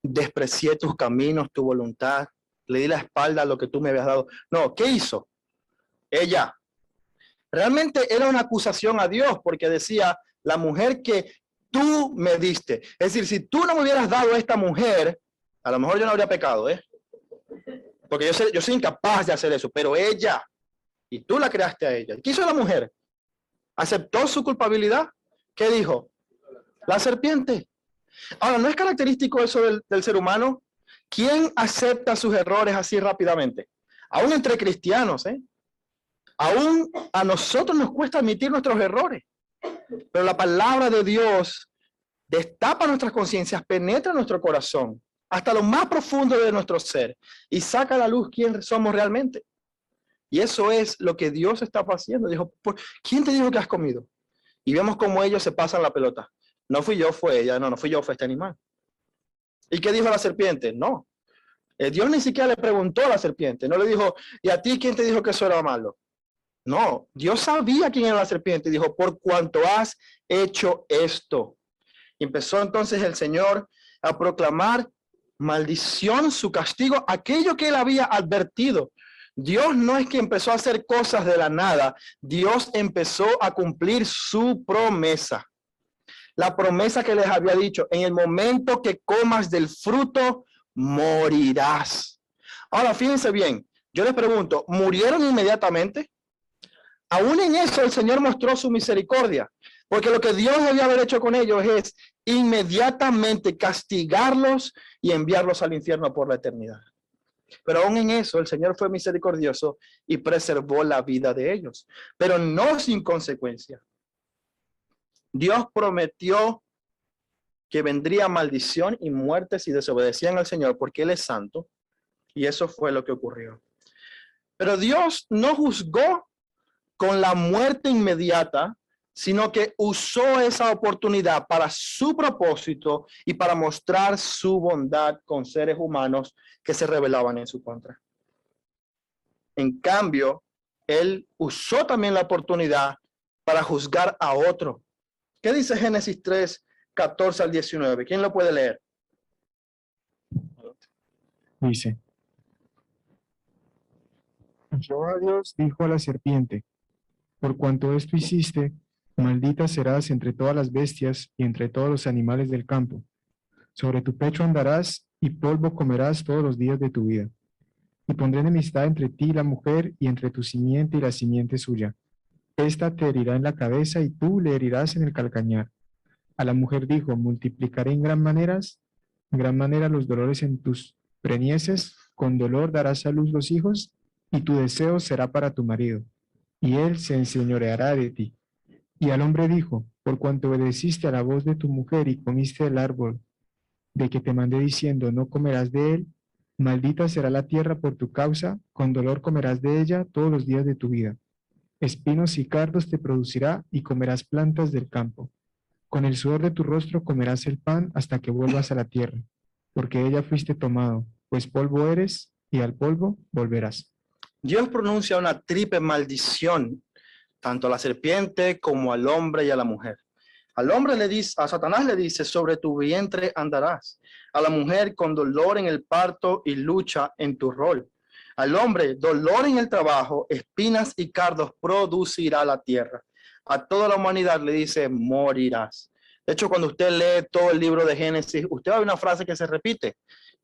desprecié tus caminos, tu voluntad, le di la espalda a lo que tú me habías dado. No, ¿qué hizo? Ella. Realmente era una acusación a Dios porque decía, la mujer que tú me diste. Es decir, si tú no me hubieras dado a esta mujer, a lo mejor yo no habría pecado, ¿eh? Porque yo soy incapaz de hacer eso, pero ella, y tú la creaste a ella. ¿Qué hizo la mujer? ¿Aceptó su culpabilidad? ¿Qué dijo? La serpiente. Ahora, ¿no es característico eso del ser humano? ¿Quién acepta sus errores así rápidamente? Aún entre cristianos, ¿eh? Aún a nosotros nos cuesta admitir nuestros errores. Pero la palabra de Dios destapa nuestras conciencias, penetra nuestro corazón, hasta lo más profundo de nuestro ser, y saca a la luz quién somos realmente. Y eso es lo que Dios está haciendo. Dijo, ¿quién te dijo que has comido? Y vemos cómo ellos se pasan la pelota. No fui yo, fue ella. No fui yo, fue este animal. ¿Y qué dijo la serpiente? No. Dios ni siquiera le preguntó a la serpiente. No le dijo, ¿y a ti quién te dijo que eso era malo? No, Dios sabía quién era la serpiente y dijo, por cuanto has hecho esto. Y empezó entonces el Señor a proclamar maldición, su castigo, aquello que él había advertido. Dios no es que empezó a hacer cosas de la nada, Dios empezó a cumplir su promesa. La promesa que les había dicho, en el momento que comas del fruto, morirás. Ahora, fíjense bien, yo les pregunto, ¿murieron inmediatamente? Aún en eso el Señor mostró su misericordia, porque lo que Dios debía haber hecho con ellos es inmediatamente castigarlos y enviarlos al infierno por la eternidad. Pero aún en eso el Señor fue misericordioso y preservó la vida de ellos, pero no sin consecuencia. Dios prometió que vendría maldición y muerte si desobedecían al Señor, porque Él es santo, y eso fue lo que ocurrió. Pero Dios no juzgó con la muerte inmediata, sino que usó esa oportunidad para su propósito y para mostrar su bondad con seres humanos que se rebelaban en su contra. En cambio, él usó también la oportunidad para juzgar a otro. ¿Qué dice Génesis 3, 14 al 19? ¿Quién lo puede leer? Dice, Jehová Dios dijo a la serpiente: por cuanto esto hiciste, maldita serás entre todas las bestias y entre todos los animales del campo. Sobre tu pecho andarás y polvo comerás todos los días de tu vida. Y pondré enemistad entre ti y la mujer, y entre tu simiente y la simiente suya. Esta te herirá en la cabeza y tú le herirás en el calcañar. A la mujer dijo: multiplicaré en gran manera los dolores en tus preñeces, con dolor darás a luz los hijos, y tu deseo será para tu marido, y él se enseñoreará de ti. Y al hombre dijo: por cuanto obedeciste a la voz de tu mujer y comiste del árbol de que te mandé diciendo, no comerás de él, maldita será la tierra por tu causa, con dolor comerás de ella todos los días de tu vida. Espinos y cardos te producirá, y comerás plantas del campo. Con el sudor de tu rostro comerás el pan hasta que vuelvas a la tierra, porque de ella fuiste tomado, pues polvo eres, y al polvo volverás. Dios pronuncia una triple maldición, tanto a la serpiente como al hombre y a la mujer. Al hombre le dice, a Satanás le dice: sobre tu vientre andarás. A la mujer, con dolor en el parto y lucha en tu rol. Al hombre, dolor en el trabajo, espinas y cardos producirá la tierra. A toda la humanidad le dice: morirás. De hecho, cuando usted lee todo el libro de Génesis, usted va a ver una frase que se repite: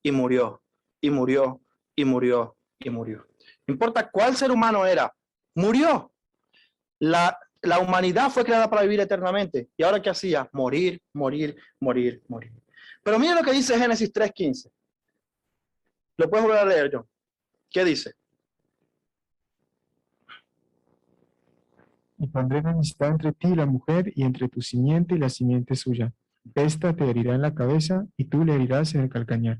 y murió, y murió, y murió, y murió. No importa cuál ser humano era, murió. La humanidad fue creada para vivir eternamente. ¿Y ahora qué hacía? Morir, morir, morir, morir. Pero mira lo que dice Génesis 3:15. ¿Lo puedes volver a leer, John? ¿Qué dice? Y pondré enemistad entre ti y la mujer, y entre tu simiente y la simiente suya. Esta te herirá en la cabeza, y tú le herirás en el calcañar.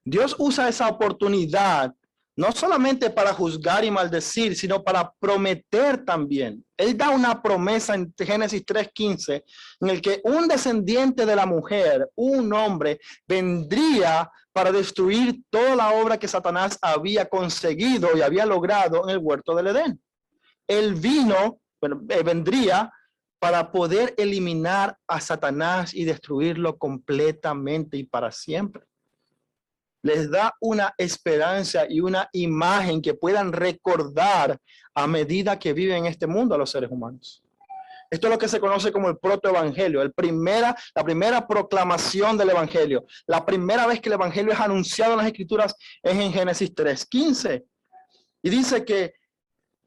Dios usa esa oportunidad no solamente para juzgar y maldecir, sino para prometer también. Él da una promesa en Génesis 3:15, en el que un descendiente de la mujer, un hombre, vendría para destruir toda la obra que Satanás había conseguido y había logrado en el huerto del Edén. Él vendría para poder eliminar a Satanás y destruirlo completamente y para siempre. Les da una esperanza y una imagen que puedan recordar a medida que viven en este mundo a los seres humanos. Esto es lo que se conoce como el protoevangelio, la primera proclamación del evangelio. La primera vez que el evangelio es anunciado en las escrituras es en Génesis 3:15. Y dice que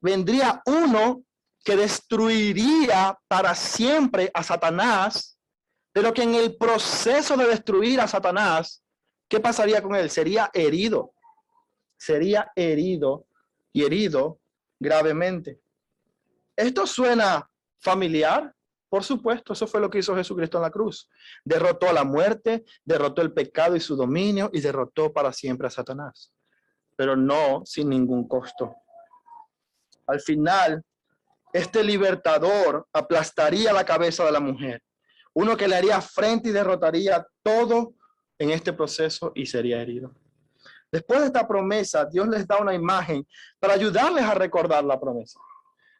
vendría uno que destruiría para siempre a Satanás, pero que en el proceso de destruir a Satanás, ¿qué pasaría con él? Sería herido y herido gravemente. ¿Esto suena familiar? Por supuesto, eso fue lo que hizo Jesucristo en la cruz. Derrotó la muerte, derrotó el pecado y su dominio, y derrotó para siempre a Satanás. Pero no sin ningún costo. Al final, este libertador aplastaría la cabeza de la mujer. Uno que le haría frente y derrotaría todo en este proceso y sería herido. Después de esta promesa, Dios les da una imagen para ayudarles a recordar la promesa.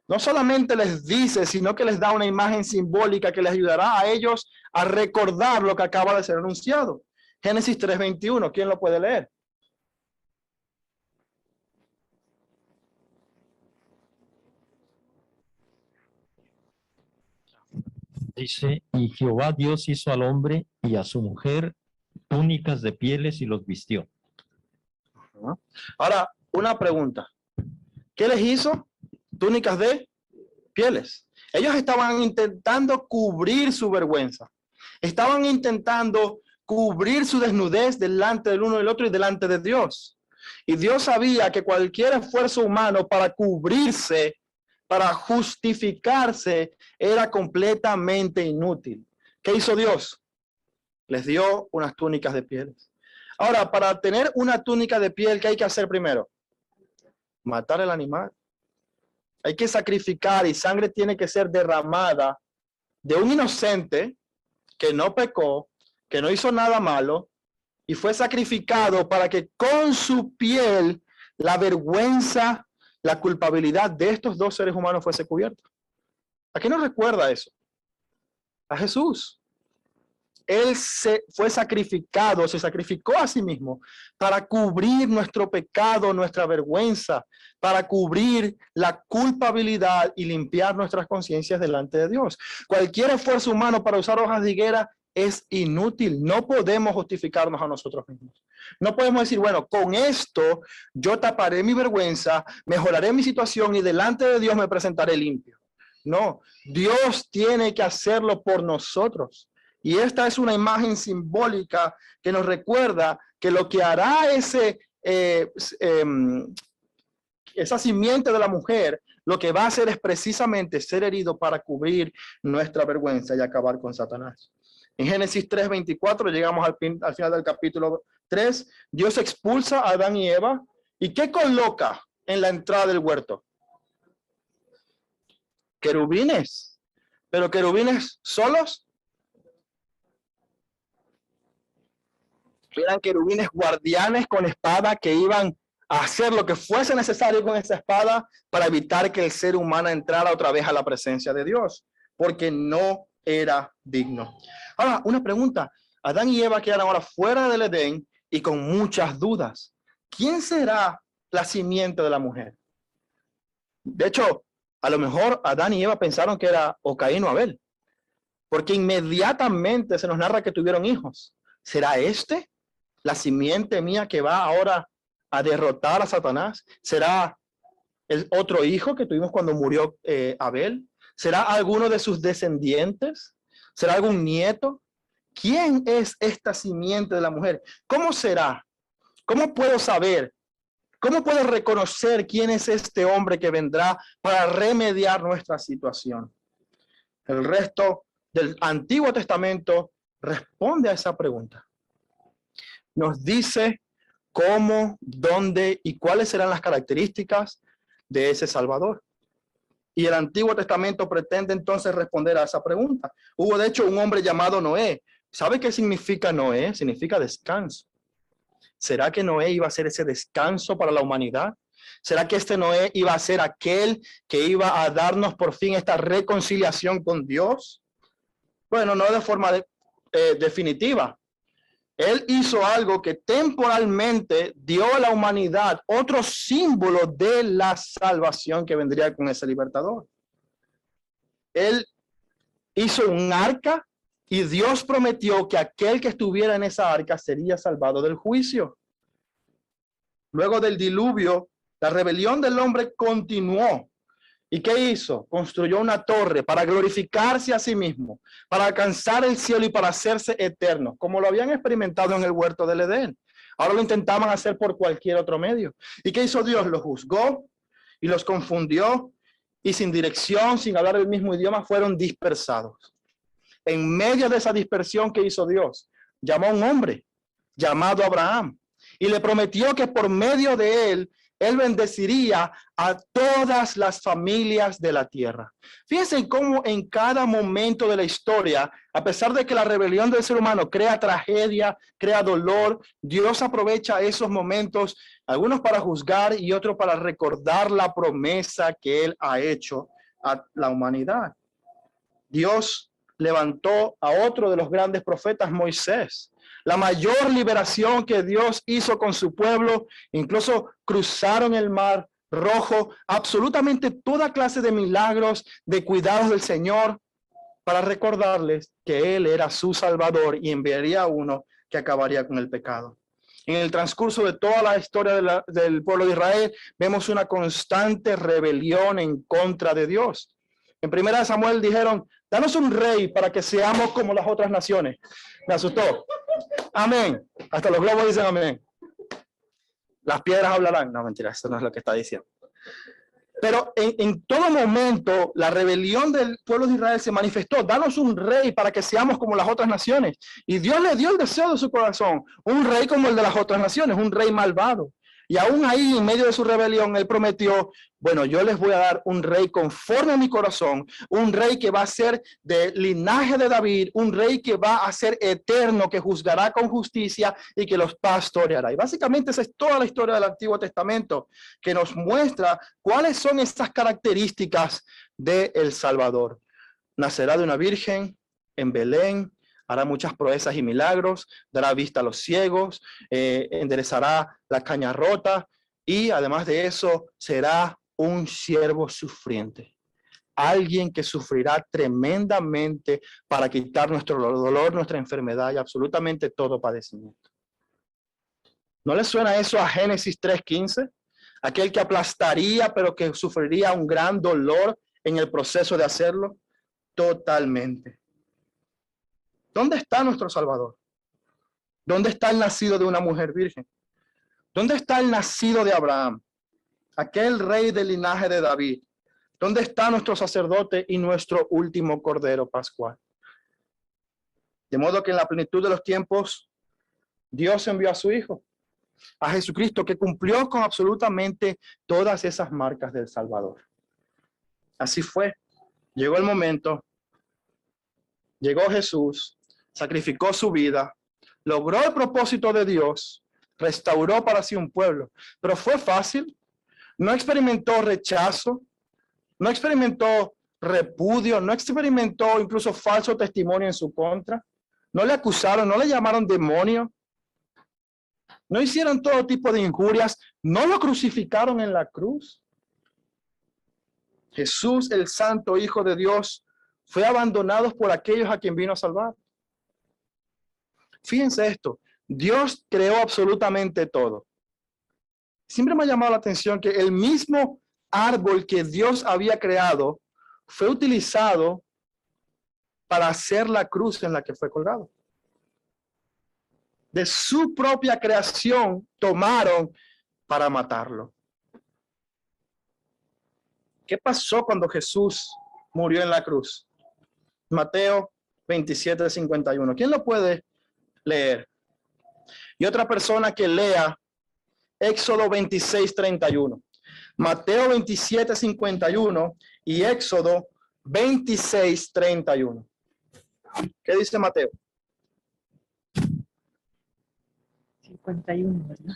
No solamente les dice, sino que les da una imagen simbólica que les ayudará a ellos a recordar lo que acaba de ser anunciado. Génesis 3:21, ¿quién lo puede leer? Dice: y Jehová Dios hizo al hombre y a su mujer túnicas de pieles y los vistió. Ahora, una pregunta. ¿Qué les hizo? Túnicas de pieles. Ellos estaban intentando cubrir su vergüenza. Estaban intentando cubrir su desnudez delante del uno y del otro y delante de Dios. Y Dios sabía que cualquier esfuerzo humano para cubrirse, para justificarse, era completamente inútil. ¿Qué hizo Dios? Les dio unas túnicas de pieles. Ahora, para tener una túnica de piel, ¿qué hay que hacer primero? Matar el animal. Hay que sacrificar y sangre tiene que ser derramada de un inocente que no pecó, que no hizo nada malo y fue sacrificado para que con su piel la vergüenza, la culpabilidad de estos dos seres humanos fuese cubierta. ¿A qué nos recuerda eso? A Jesús. Él fue sacrificado, se sacrificó a sí mismo para cubrir nuestro pecado, nuestra vergüenza, para cubrir la culpabilidad y limpiar nuestras conciencias delante de Dios. Cualquier esfuerzo humano para usar hojas de higuera es inútil. No podemos justificarnos a nosotros mismos. No podemos decir, bueno, con esto yo taparé mi vergüenza, mejoraré mi situación y delante de Dios me presentaré limpio. No, Dios tiene que hacerlo por nosotros. Y esta es una imagen simbólica que nos recuerda que lo que hará esa simiente de la mujer, lo que va a hacer es precisamente ser herido para cubrir nuestra vergüenza y acabar con Satanás. En Génesis 3:24 llegamos al final del capítulo 3. Dios expulsa a Adán y Eva. ¿Y qué coloca en la entrada del huerto? Querubines. ¿Pero querubines solos? Eran querubines guardianes con espada que iban a hacer lo que fuese necesario con esa espada para evitar que el ser humano entrara otra vez a la presencia de Dios, porque no era digno. Ahora, una pregunta. Adán y Eva quedan ahora fuera del Edén y con muchas dudas. ¿Quién será la simiente de la mujer? De hecho, a lo mejor Adán y Eva pensaron que era o Caín o Abel, porque inmediatamente se nos narra que tuvieron hijos. ¿Será este la simiente mía que va ahora a derrotar a Satanás? ¿Será el otro hijo que tuvimos cuando murió Abel? ¿Será alguno de sus descendientes? ¿Será algún nieto? ¿Quién es esta simiente de la mujer? ¿Cómo será? ¿Cómo puedo saber? ¿Cómo puedo reconocer quién es este hombre que vendrá para remediar nuestra situación? El resto del Antiguo Testamento responde a esa pregunta. Nos dice cómo, dónde y cuáles serán las características de ese Salvador. Y el Antiguo Testamento pretende entonces responder a esa pregunta. Hubo de hecho un hombre llamado Noé. ¿Sabe qué significa Noé? Significa descanso. ¿Será que Noé iba a ser ese descanso para la humanidad? ¿Será que este Noé iba a ser aquel que iba a darnos por fin esta reconciliación con Dios? Bueno, no de forma definitiva. Él hizo algo que temporalmente dio a la humanidad otro símbolo de la salvación que vendría con ese libertador. Él hizo un arca y Dios prometió que aquel que estuviera en esa arca sería salvado del juicio. Luego del diluvio, la rebelión del hombre continuó. ¿Y qué hizo? Construyó una torre para glorificarse a sí mismo, para alcanzar el cielo y para hacerse eterno, como lo habían experimentado en el huerto del Edén. Ahora lo intentaban hacer por cualquier otro medio. ¿Y qué hizo Dios? Los juzgó y los confundió y sin dirección, sin hablar el mismo idioma, fueron dispersados. En medio de esa dispersión que hizo Dios, llamó a un hombre llamado Abraham y le prometió que por medio de él bendeciría a todas las familias de la tierra. Fíjense cómo en cada momento de la historia, a pesar de que la rebelión del ser humano crea tragedia, crea dolor, Dios aprovecha esos momentos, algunos para juzgar y otros para recordar la promesa que él ha hecho a la humanidad. Dios levantó a otro de los grandes profetas, Moisés. La mayor liberación que Dios hizo con su pueblo, incluso cruzaron el mar Rojo, absolutamente toda clase de milagros, de cuidados del Señor, para recordarles que Él era su Salvador y enviaría a uno que acabaría con el pecado. En el transcurso de toda la historia del pueblo de Israel, vemos una constante rebelión en contra de Dios. En 1 Samuel dijeron, danos un rey para que seamos como las otras naciones. Me asustó. Amén. Hasta los globos dicen amén. Las piedras hablarán. No, mentira, eso no es lo que está diciendo. Pero en todo momento, la rebelión del pueblo de Israel se manifestó. Danos un rey para que seamos como las otras naciones. Y Dios le dio el deseo de su corazón. Un rey como el de las otras naciones, un rey malvado. Y aún ahí, en medio de su rebelión, él prometió, bueno, yo les voy a dar un rey conforme a mi corazón, un rey que va a ser de linaje de David, un rey que va a ser eterno, que juzgará con justicia y que los pastoreará. Y básicamente esa es toda la historia del Antiguo Testamento, que nos muestra cuáles son estas características del Salvador. Nacerá de una virgen en Belén, hará muchas proezas y milagros, dará vista a los ciegos, enderezará la caña rota y además de eso será un siervo sufriente. Alguien que sufrirá tremendamente para quitar nuestro dolor, nuestra enfermedad y absolutamente todo padecimiento. ¿No le suena eso a Génesis 3:15? Aquel que aplastaría, pero que sufriría un gran dolor en el proceso de hacerlo. Totalmente. ¿Dónde está nuestro Salvador? ¿Dónde está el nacido de una mujer virgen? ¿Dónde está el nacido de Abraham? Aquel rey del linaje de David. ¿Dónde está nuestro sacerdote y nuestro último cordero pascual? De modo que en la plenitud de los tiempos, Dios envió a su Hijo, a Jesucristo, que cumplió con absolutamente todas esas marcas del Salvador. Así fue. Llegó el momento. Llegó Jesús, sacrificó su vida, logró el propósito de Dios, restauró para sí un pueblo. Pero fue fácil. No experimentó rechazo, no experimentó repudio, no experimentó incluso falso testimonio en su contra. No le acusaron, no le llamaron demonio. No hicieron todo tipo de injurias. No lo crucificaron en la cruz. Jesús, el Santo Hijo de Dios, fue abandonado por aquellos a quien vino a salvar. Fíjense esto. Dios creó absolutamente todo. Siempre me ha llamado la atención que el mismo árbol que Dios había creado fue utilizado para hacer la cruz en la que fue colgado. De su propia creación tomaron para matarlo. ¿Qué pasó cuando Jesús murió en la cruz? Mateo 27:51. ¿Quién lo puede leer? Y otra persona que lea Éxodo 26:31. Mateo 27:51 y Éxodo 26:31. ¿Qué dice Mateo? 51, ¿verdad?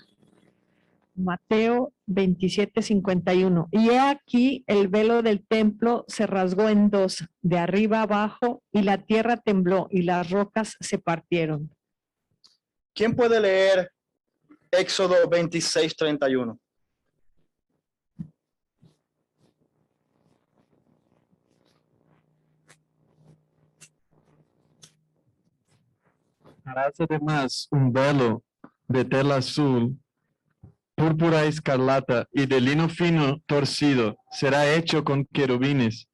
Mateo 27:51. Y he aquí el velo del templo se rasgó en dos, de arriba abajo, y la tierra tembló y las rocas se partieron. ¿Quién puede leer Éxodo 26:31? Harás además un velo de tela azul, púrpura escarlata y de lino fino torcido. Será hecho con querubines,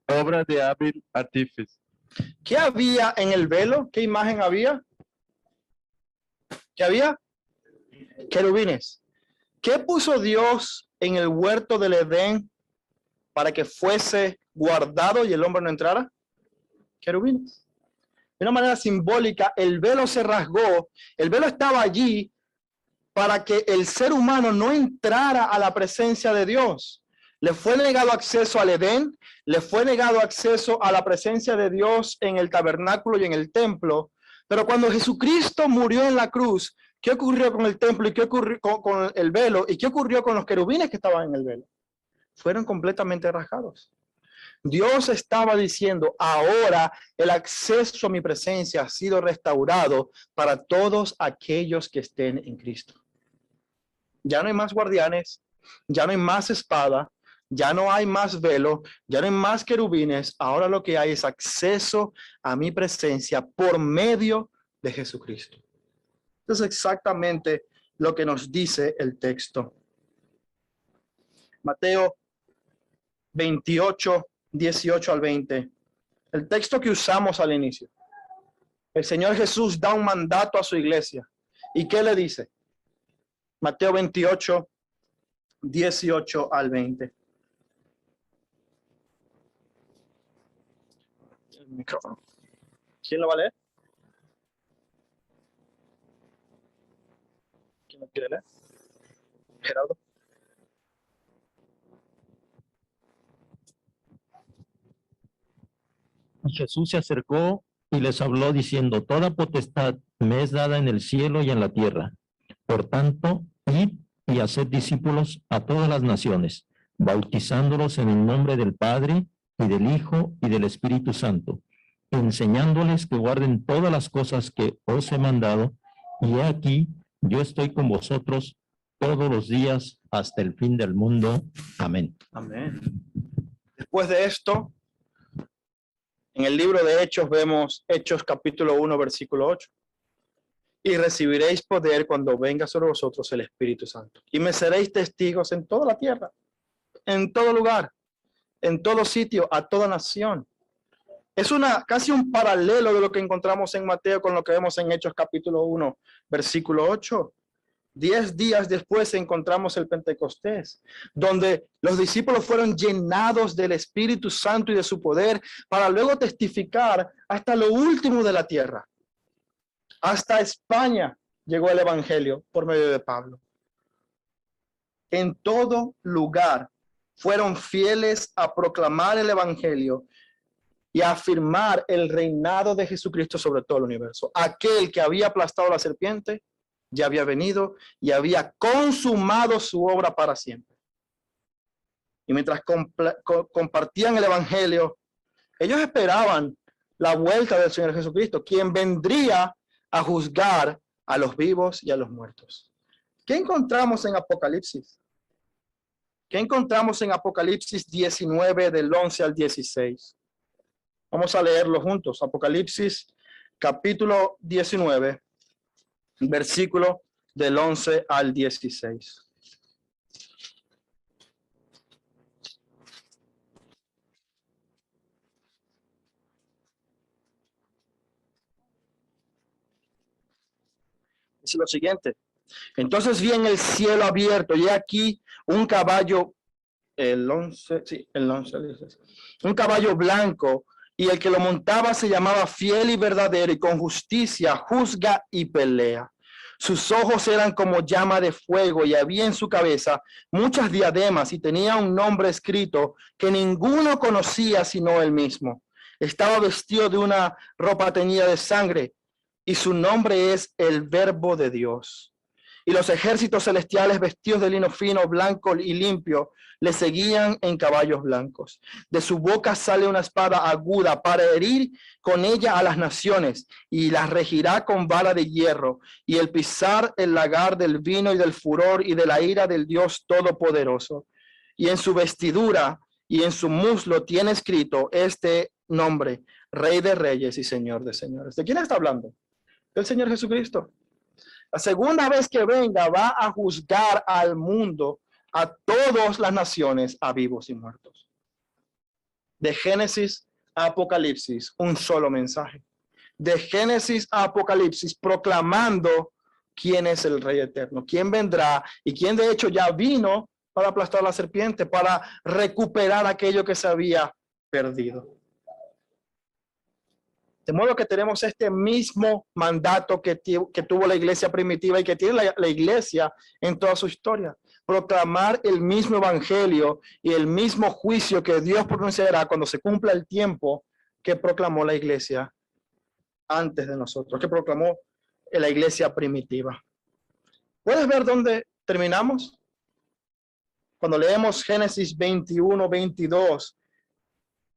obra de hábil artífice. ¿Qué había en el velo? ¿Qué imagen había? ¿Qué había? Querubines. ¿Qué puso Dios en el huerto del Edén para que fuese guardado y el hombre no entrara? Querubines. De una manera simbólica, el velo se rasgó. El velo estaba allí para que el ser humano no entrara a la presencia de Dios. Le fue negado acceso al Edén, le fue negado acceso a la presencia de Dios en el tabernáculo y en el templo. Pero cuando Jesucristo murió en la cruz, ¿qué ocurrió con el templo y qué ocurrió con el velo? ¿Y qué ocurrió con los querubines que estaban en el velo? Fueron completamente rasgados. Dios estaba diciendo, ahora el acceso a mi presencia ha sido restaurado para todos aquellos que estén en Cristo. Ya no hay más guardianes, ya no hay más espada, ya no hay más velo, ya no hay más querubines. Ahora lo que hay es acceso a mi presencia por medio de Jesucristo. Eso es exactamente lo que nos dice el texto. Mateo 28, 18 al 20. El texto que usamos al inicio. El Señor Jesús da un mandato a su iglesia. ¿Y qué le dice? Mateo 28, 18 al 20. El micrófono. ¿Quién lo va a leer? ¿Quién lo quiere leer? Gerardo. Y Jesús se acercó y les habló diciendo, toda potestad me es dada en el cielo y en la tierra. Por tanto, id y haced discípulos a todas las naciones, bautizándolos en el nombre del Padre y del Hijo y del Espíritu Santo, enseñándoles que guarden todas las cosas que os he mandado, y he aquí, yo estoy con vosotros todos los días hasta el fin del mundo. Amén. Amén. Después de esto, en el libro de Hechos vemos Hechos capítulo 1, versículo 8. Y recibiréis poder cuando venga sobre vosotros el Espíritu Santo. Y me seréis testigos en toda la tierra, en todo lugar, en todo sitio, a toda nación. Es casi un paralelo de lo que encontramos en Mateo con lo que vemos en Hechos capítulo 1, versículo 8. 10 días después encontramos el Pentecostés, donde los discípulos fueron llenados del Espíritu Santo y de su poder para luego testificar hasta lo último de la tierra. Hasta España llegó el Evangelio por medio de Pablo. En todo lugar fueron fieles a proclamar el Evangelio y a afirmar el reinado de Jesucristo sobre todo el universo. Aquel que había aplastado a la serpiente ya había venido y había consumado su obra para siempre. Y mientras compartían el Evangelio, ellos esperaban la vuelta del Señor Jesucristo, quien vendría a juzgar a los vivos y a los muertos. ¿Qué encontramos en Apocalipsis? ¿Qué encontramos en Apocalipsis 19 del 11 al 16? Vamos a leerlo juntos. Apocalipsis capítulo 19, versículo del 11 al 16. Dice lo siguiente: entonces vi en el cielo abierto y aquí un caballo, un caballo blanco, y el que lo montaba se llamaba Fiel y Verdadero, y con justicia juzga y pelea. Sus ojos eran como llama de fuego, y había en su cabeza muchas diademas, y tenía un nombre escrito que ninguno conocía sino él mismo. Estaba vestido de una ropa teñida de sangre, y su nombre es el Verbo de Dios. Y los ejércitos celestiales, vestidos de lino fino, blanco y limpio, le seguían en caballos blancos. De su boca sale una espada aguda para herir con ella a las naciones, y las regirá con vara de hierro, y el pisar el lagar del vino y del furor y de la ira del Dios Todopoderoso. Y en su vestidura y en su muslo tiene escrito este nombre: Rey de Reyes y Señor de Señores. ¿De quién está hablando? Del Señor Jesucristo. La segunda vez que venga va a juzgar al mundo, a todas las naciones, a vivos y muertos. De Génesis a Apocalipsis, un solo mensaje. De Génesis a Apocalipsis, proclamando quién es el Rey eterno, quién vendrá y quién de hecho ya vino para aplastar a la serpiente, para recuperar aquello que se había perdido. De modo que tenemos este mismo mandato que tuvo la iglesia primitiva y que tiene la iglesia en toda su historia. Proclamar el mismo evangelio y el mismo juicio que Dios pronunciará cuando se cumpla el tiempo que proclamó la iglesia antes de nosotros, que proclamó la iglesia primitiva. ¿Puedes ver dónde terminamos? Cuando leemos Génesis 21, 22,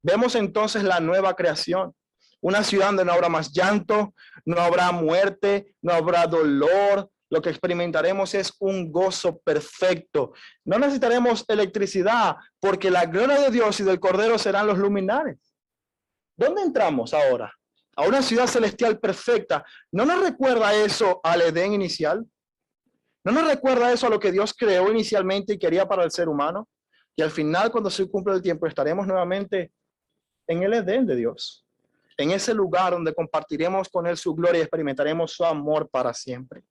vemos entonces la nueva creación. Una ciudad donde no habrá más llanto, no habrá muerte, no habrá dolor. Lo que experimentaremos es un gozo perfecto. No necesitaremos electricidad, porque la gloria de Dios y del Cordero serán los luminares. ¿Dónde entramos ahora? A una ciudad celestial perfecta. ¿No nos recuerda eso al Edén inicial? ¿No nos recuerda eso a lo que Dios creó inicialmente y quería para el ser humano? Y al final, cuando se cumpla el tiempo, estaremos nuevamente en el Edén de Dios. En ese lugar donde compartiremos con Él su gloria y experimentaremos su amor para siempre.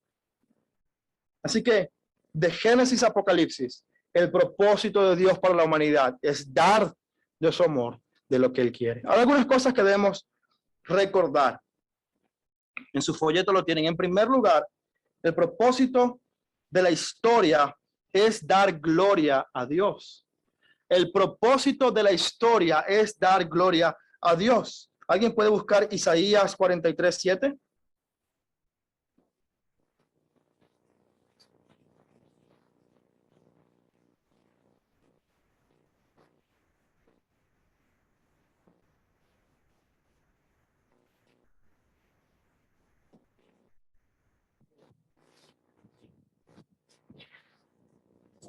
Así que, de Génesis a Apocalipsis, el propósito de Dios para la humanidad es dar de su amor, de lo que Él quiere. Hay algunas cosas que debemos recordar. En su folleto lo tienen. En primer lugar, el propósito de la historia es dar gloria a Dios. El propósito de la historia es dar gloria a Dios. ¿Alguien puede buscar Isaías 43:7?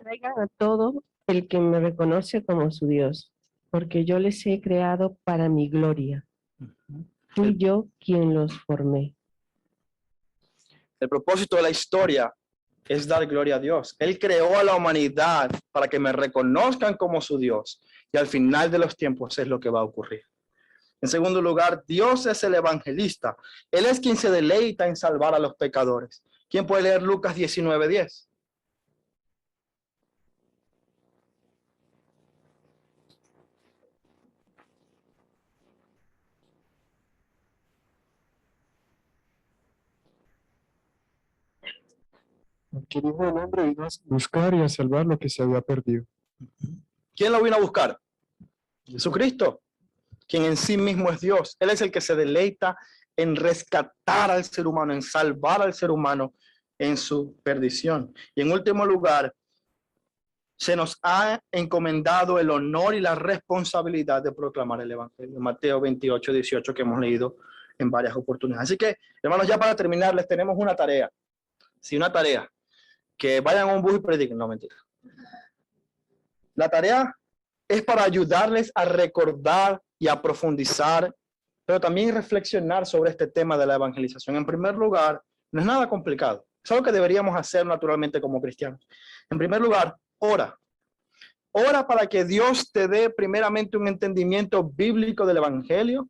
traigan a todo el que me reconoce como su Dios, porque yo les he creado para mi gloria. Fui yo quien los formé. El propósito de la historia es dar gloria a Dios. Él creó a la humanidad para que me reconozcan como su Dios. Y al final de los tiempos es lo que va a ocurrir. En segundo lugar, Dios es el evangelista. Él es quien se deleita en salvar a los pecadores. ¿Quién puede leer Lucas 19:10? Que el Hijo del Hombre vino a buscar y a salvar lo que se había perdido. ¿Quién lo vino a buscar? Jesucristo, quien en sí mismo es Dios. Él es el que se deleita en rescatar al ser humano, en salvar al ser humano en su perdición. Y en último lugar, se nos ha encomendado el honor y la responsabilidad de proclamar el evangelio. Mateo 28:18, que hemos leído en varias oportunidades. Así que, hermanos, ya para terminar, les tenemos una tarea. Sí, una tarea. Que vayan a un bus y prediquen. No, mentira. La tarea es para ayudarles a recordar y a profundizar, pero también reflexionar sobre este tema de la evangelización. En primer lugar, no es nada complicado. Es algo que deberíamos hacer naturalmente como cristianos. En primer lugar, ora. Ora para que Dios te dé primeramente un entendimiento bíblico del evangelio,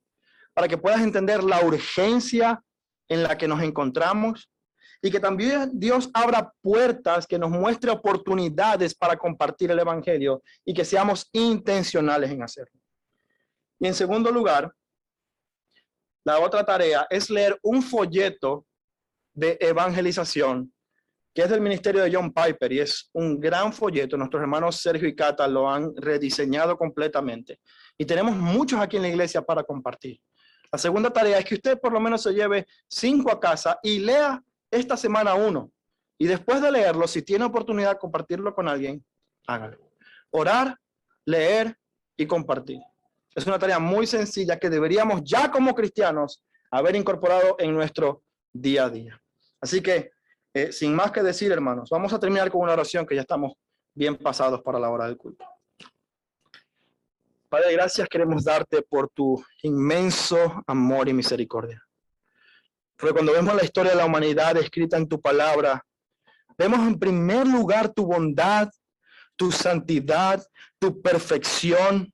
para que puedas entender la urgencia en la que nos encontramos y que también Dios abra puertas, que nos muestre oportunidades para compartir el evangelio y que seamos intencionales en hacerlo. Y en segundo lugar, la otra tarea es leer un folleto de evangelización que es del ministerio de John Piper y es un gran folleto. Nuestros hermanos Sergio y Cata lo han rediseñado completamente y tenemos muchos aquí en la iglesia para compartir. La segunda tarea es que usted por lo menos se lleve 5 a casa y lea esta semana 1. Y después de leerlo, si tiene oportunidad de compartirlo con alguien, hágalo. Orar, leer y compartir. Es una tarea muy sencilla que deberíamos ya como cristianos haber incorporado en nuestro día a día. Así que, sin más que decir, hermanos, vamos a terminar con una oración que ya estamos bien pasados para la hora del culto. Padre, gracias queremos darte por tu inmenso amor y misericordia. Porque cuando vemos la historia de la humanidad escrita en tu palabra, vemos en primer lugar tu bondad, tu santidad, tu perfección.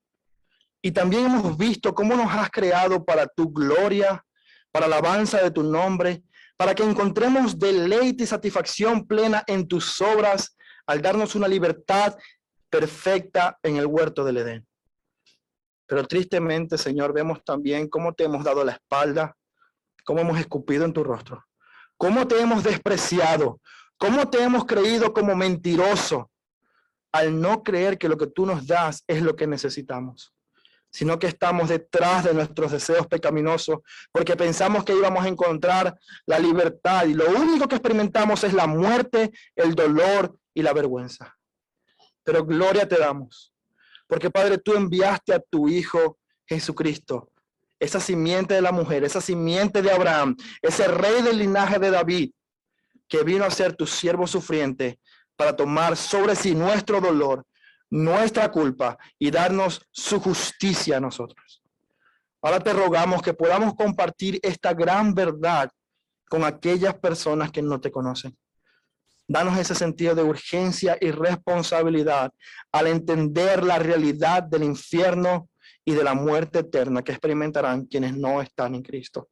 Y también hemos visto cómo nos has creado para tu gloria, para la alabanza de tu nombre, para que encontremos deleite y satisfacción plena en tus obras, al darnos una libertad perfecta en el huerto del Edén. Pero tristemente, Señor, vemos también cómo te hemos dado la espalda, cómo hemos escupido en tu rostro, cómo te hemos despreciado, cómo te hemos creído como mentiroso, al no creer que lo que tú nos das es lo que necesitamos, sino que estamos detrás de nuestros deseos pecaminosos, porque pensamos que íbamos a encontrar la libertad, y lo único que experimentamos es la muerte, el dolor y la vergüenza. Pero gloria te damos, porque Padre, tú enviaste a tu Hijo Jesucristo, esa simiente de la mujer, esa simiente de Abraham, ese rey del linaje de David, que vino a ser tu siervo sufriente para tomar sobre sí nuestro dolor, nuestra culpa y darnos su justicia a nosotros. Ahora te rogamos que podamos compartir esta gran verdad con aquellas personas que no te conocen. Danos ese sentido de urgencia y responsabilidad al entender la realidad del infierno y de la muerte eterna que experimentarán quienes no están en Cristo.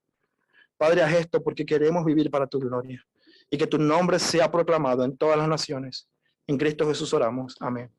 Padre, haz esto porque queremos vivir para tu gloria y que tu nombre sea proclamado en todas las naciones. En Cristo Jesús oramos. Amén.